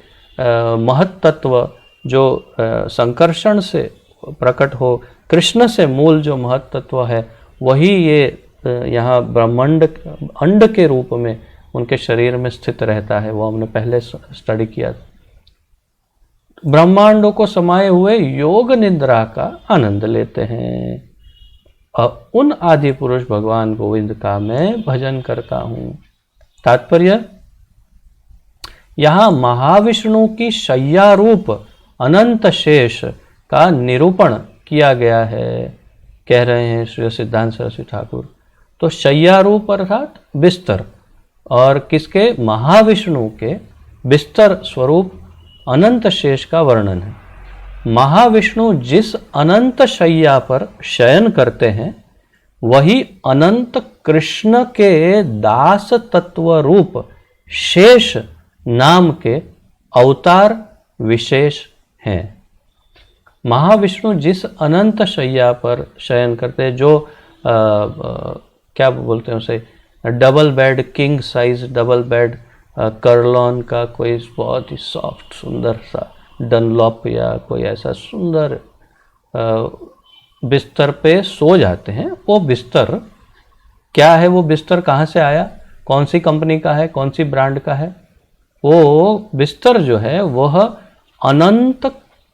महत्तत्व जो संकर्षण से प्रकट हो, कृष्ण से मूल जो महत्तत्व है, वही ये यहाँ ब्रह्मांड अंड के रूप में उनके शरीर में स्थित रहता है। वो हमने पहले स्टडी किया। ब्रह्मांडों को समाये हुए योग निद्रा का आनंद लेते हैं, और उन आदि पुरुष भगवान गोविंद का मैं भजन करता हूँ। तात्पर्य, यहाँ महाविष्णु की शय्या रूप अनंत शेष का निरूपण किया गया है, कह रहे हैं श्री सिद्धांत सरस्वती ठाकुर। तो शय्या रूप अर्थात बिस्तर, और किसके? महाविष्णु के बिस्तर स्वरूप अनंत शेष का वर्णन है। महाविष्णु जिस अनंत शय्या पर शयन करते हैं, वही अनंत कृष्ण के दास तत्व रूप शेष नाम के अवतार विशेष हैं। महाविष्णु जिस अनंत शय्या पर शयन करते हैं, जो क्या बोलते हैं उसे, double bed, king size double bed, Kurlon का कोई बहुत ही सॉफ्ट सुंदर सा डनलॉप या कोई ऐसा सुंदर बिस्तर पे सो जाते हैं। वो बिस्तर क्या है? वो बिस्तर कहाँ से आया? कौन सी कंपनी का है? कौन सी ब्रांड का है? वो बिस्तर जो है वह अनंत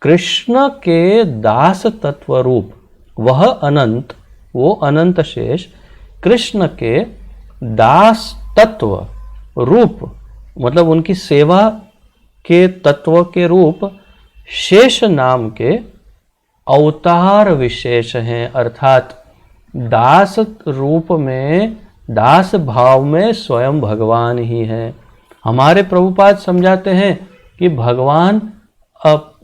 कृष्ण के दास तत्व रूप, वह अनंत, वो अनंत शेष कृष्ण के दास तत्व रूप, मतलब उनकी सेवा के तत्व के रूप शेष नाम के अवतार विशेष हैं। अर्थात दास रूप में, दास भाव में स्वयं भगवान ही है। हमारे प्रभुपाद समझाते हैं कि भगवान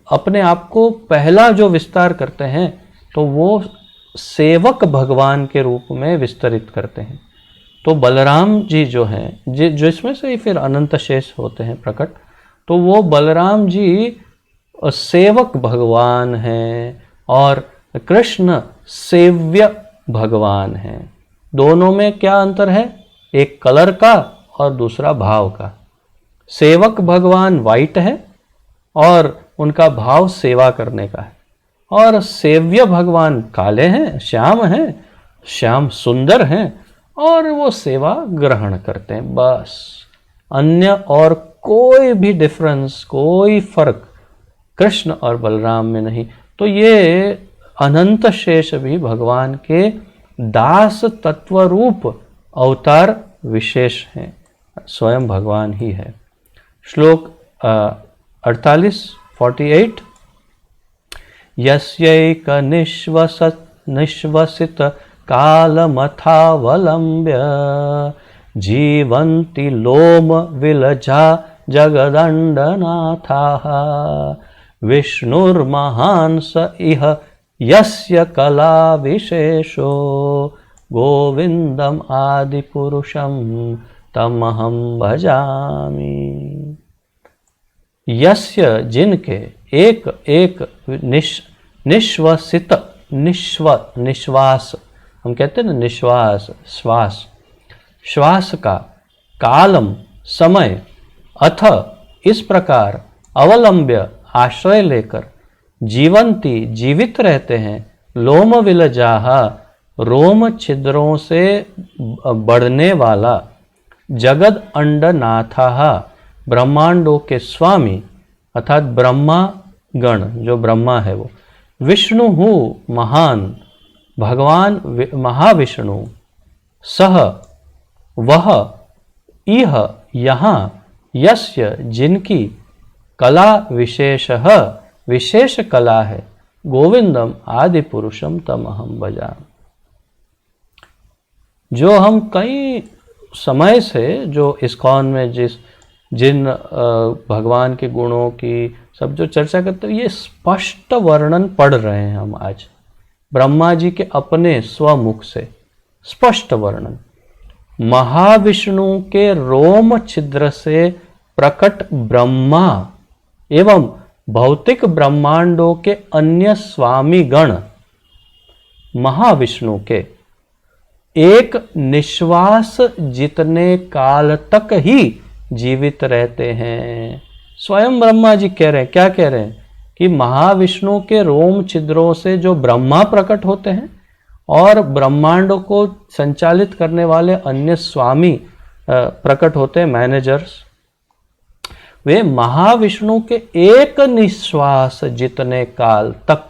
अपने आप को पहला जो विस्तार करते हैं तो वो सेवक भगवान के रूप में विस्तरित करते हैं। तो बलराम जी जो हैं, जिसमें से ही फिर अनंत शेष होते हैं प्रकट, तो वो बलराम जी सेवक भगवान हैं और कृष्ण सेव्य भगवान हैं। दोनों में क्या अंतर है? एक कलर का और दूसरा भाव का। सेवक भगवान वाइट है और उनका भाव सेवा करने का है, और सेव्य भगवान काले हैं, श्याम हैं, श्याम सुंदर हैं और वो सेवा ग्रहण करते हैं, बस। अन्य और कोई भी डिफरेंस, कोई फर्क कृष्ण और बलराम में नहीं। तो ये अनंत शेष भी भगवान के दास तत्व रूप अवतार विशेष हैं, स्वयं भगवान ही है। श्लोक 48 यस्यैक निश्वसित कालमथावलम्ब्य जीवन्ति लोम विलजा जगदण्डनाथाः विष्णुर्महान् स इह यस्य कला विशेषो गोविन्दम् आदिपुरुषं तमहं भजामि। यस्य जिनके एक एक निश्वसित, निश्वास, हम कहते हैं ना निश्वास, श्वास, श्वास का, कालम समय, अथ इस प्रकार, अवलंब्य आश्रय लेकर, जीवंती जीवित रहते हैं, लोम विलजाह रोम छिद्रों से बढ़ने वाला, जगद अंडनाथाः ब्रह्मांडों के स्वामी, अर्थात ब्रह्मा गण, जो ब्रह्मा है वो, विष्णु महान भगवान महाविष्णु, सह वह, इह यहाँ, यस्य जिनकी, कला विशेषः विशेष कला है, गोविंदम आदि पुरुषम तमहम भजामि। जो हम कई समय से जो इस्कॉन में जिन भगवान के गुणों की सब जो चर्चा करते हैं, ये स्पष्ट वर्णन पढ़ रहे हैं हम आज, ब्रह्मा जी के अपने स्वमुख से स्पष्ट वर्णन। महाविष्णु के रोम छिद्र से प्रकट ब्रह्मा एवं भौतिक ब्रह्मांडों के अन्य स्वामी गण महाविष्णु के एक निश्वास जितने काल तक ही जीवित रहते हैं। स्वयं ब्रह्मा जी कह रहे हैं, क्या कह रहे हैं कि महाविष्णु के रोम छिद्रों से जो ब्रह्मा प्रकट होते हैं और ब्रह्मांडों को संचालित करने वाले अन्य स्वामी प्रकट होते हैं, मैनेजर्स, वे महाविष्णु के एक निश्वास जितने काल तक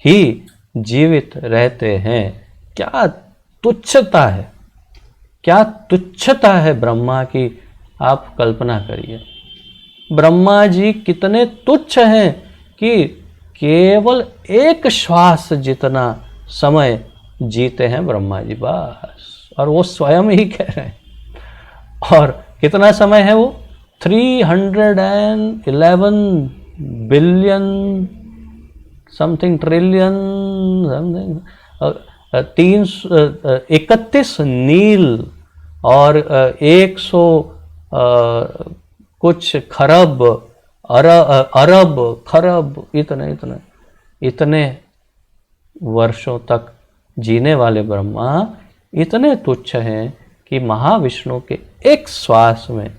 ही जीवित रहते हैं। क्या तुच्छता है, क्या तुच्छता है ब्रह्मा की, आप कल्पना करिए। ब्रह्मा जी कितने तुच्छ हैं कि केवल एक श्वास जितना समय जीते हैं ब्रह्मा जी, बस। और वो स्वयं ही कह रहे हैं। और कितना समय है वो? 311 बिलियन समथिंग ट्रिलियन समथिंग, 31 नील और 100 कुछ खरब, अरब खरब, इतने वर्षों तक जीने वाले ब्रह्मा इतने तुच्छ हैं कि महाविष्णु के एक श्वास में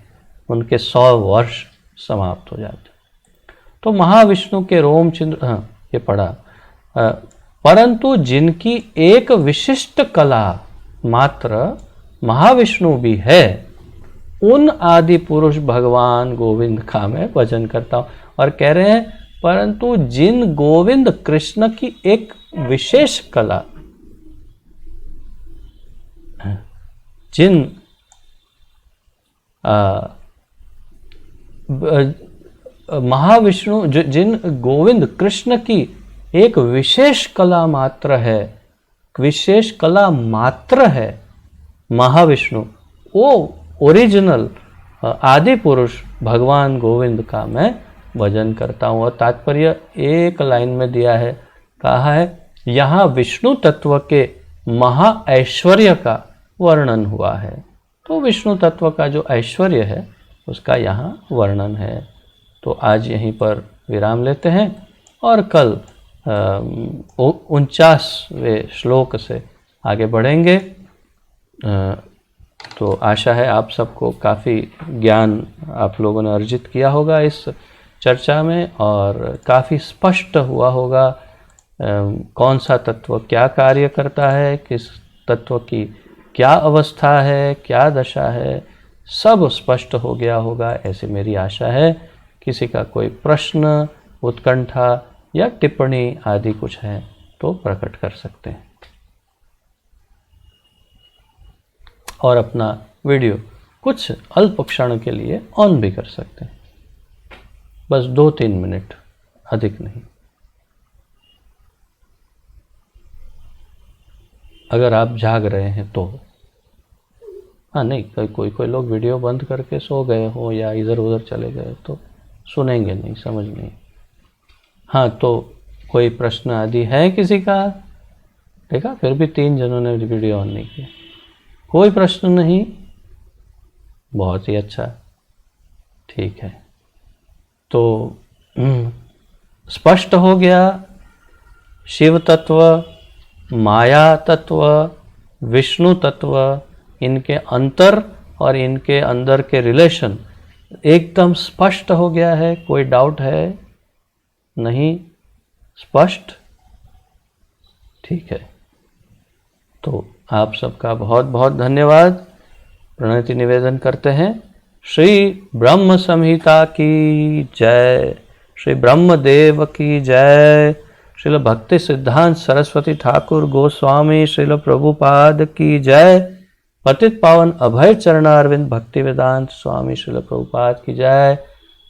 उनके 100 वर्ष समाप्त हो जाते। तो महाविष्णु के रोम छिद्र, ये पढ़ा, परंतु जिनकी एक विशिष्ट कला मात्र महाविष्णु भी है, उन आदि पुरुष भगवान गोविंद का मैं भजन करता हूँ। और कह रहे हैं परंतु जिन गोविंद कृष्ण की एक विशेष कला, जिन महाविष्णु, जिन गोविंद कृष्ण की एक विशेष कला मात्र है, विशेष कला मात्र है महाविष्णु, वो ओरिजिनल आदि पुरुष भगवान गोविंद का मैं भजन करता हूँ। और तात्पर्य एक लाइन में दिया है, कहा है यहाँ विष्णु तत्व के महा ऐश्वर्य का वर्णन हुआ है। तो विष्णु तत्व का जो ऐश्वर्य है उसका यहाँ वर्णन है। तो आज यहीं पर विराम लेते हैं और कल 49वें श्लोक से आगे बढ़ेंगे। तो आशा है आप सबको काफ़ी ज्ञान आप लोगों ने अर्जित किया होगा इस चर्चा में, और काफ़ी स्पष्ट हुआ होगा कौन सा तत्व क्या कार्य करता है, किस तत्व की क्या अवस्था है, क्या दशा है, सब स्पष्ट हो गया होगा, ऐसी मेरी आशा है। किसी का कोई प्रश्न, उत्कंठा या टिप्पणी आदि कुछ है तो प्रकट कर सकते हैं, और अपना वीडियो कुछ अल्प क्षण के लिए ऑन भी कर सकते हैं, बस 2-3 मिनट, अधिक नहीं। अगर आप जाग रहे हैं तो, हाँ नहीं, कोई लोग वीडियो बंद करके सो गए हो या इधर उधर चले गए तो सुनेंगे नहीं, समझ नहीं। हाँ, तो कोई प्रश्न आदि है किसी का? देखा, फिर भी 3 जनों ने वीडियो ऑन नहीं किया। कोई प्रश्न नहीं? बहुत ही अच्छा, ठीक है। तो स्पष्ट हो गया शिव तत्व, माया तत्व, विष्णु तत्व, इनके अंतर और इनके अंदर के रिलेशन एकदम स्पष्ट हो गया है। कोई डाउट है? नहीं? स्पष्ट? ठीक है। तो आप सबका बहुत बहुत धन्यवाद। प्रणति निवेदन करते हैं। श्री ब्रह्म संहिता की जय, श्री ब्रह्मदेव की जय, श्रील भक्ति सिद्धांत सरस्वती ठाकुर गोस्वामी श्रील प्रभुपाद की जय, पतित पावन अभय चरणारविंद भक्ति वेदांत स्वामी श्रील प्रभुपाद की जय,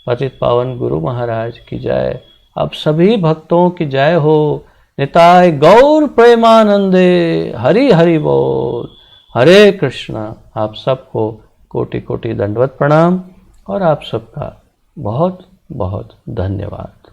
पतित पावन गुरु महाराज की जय। अब सभी भक्तों की जय हो। निताय गौर प्रेमानंदे, हरि हरि बोल, हरे कृष्णा। आप सबको कोटि कोटि दंडवत प्रणाम और आप सबका बहुत बहुत धन्यवाद।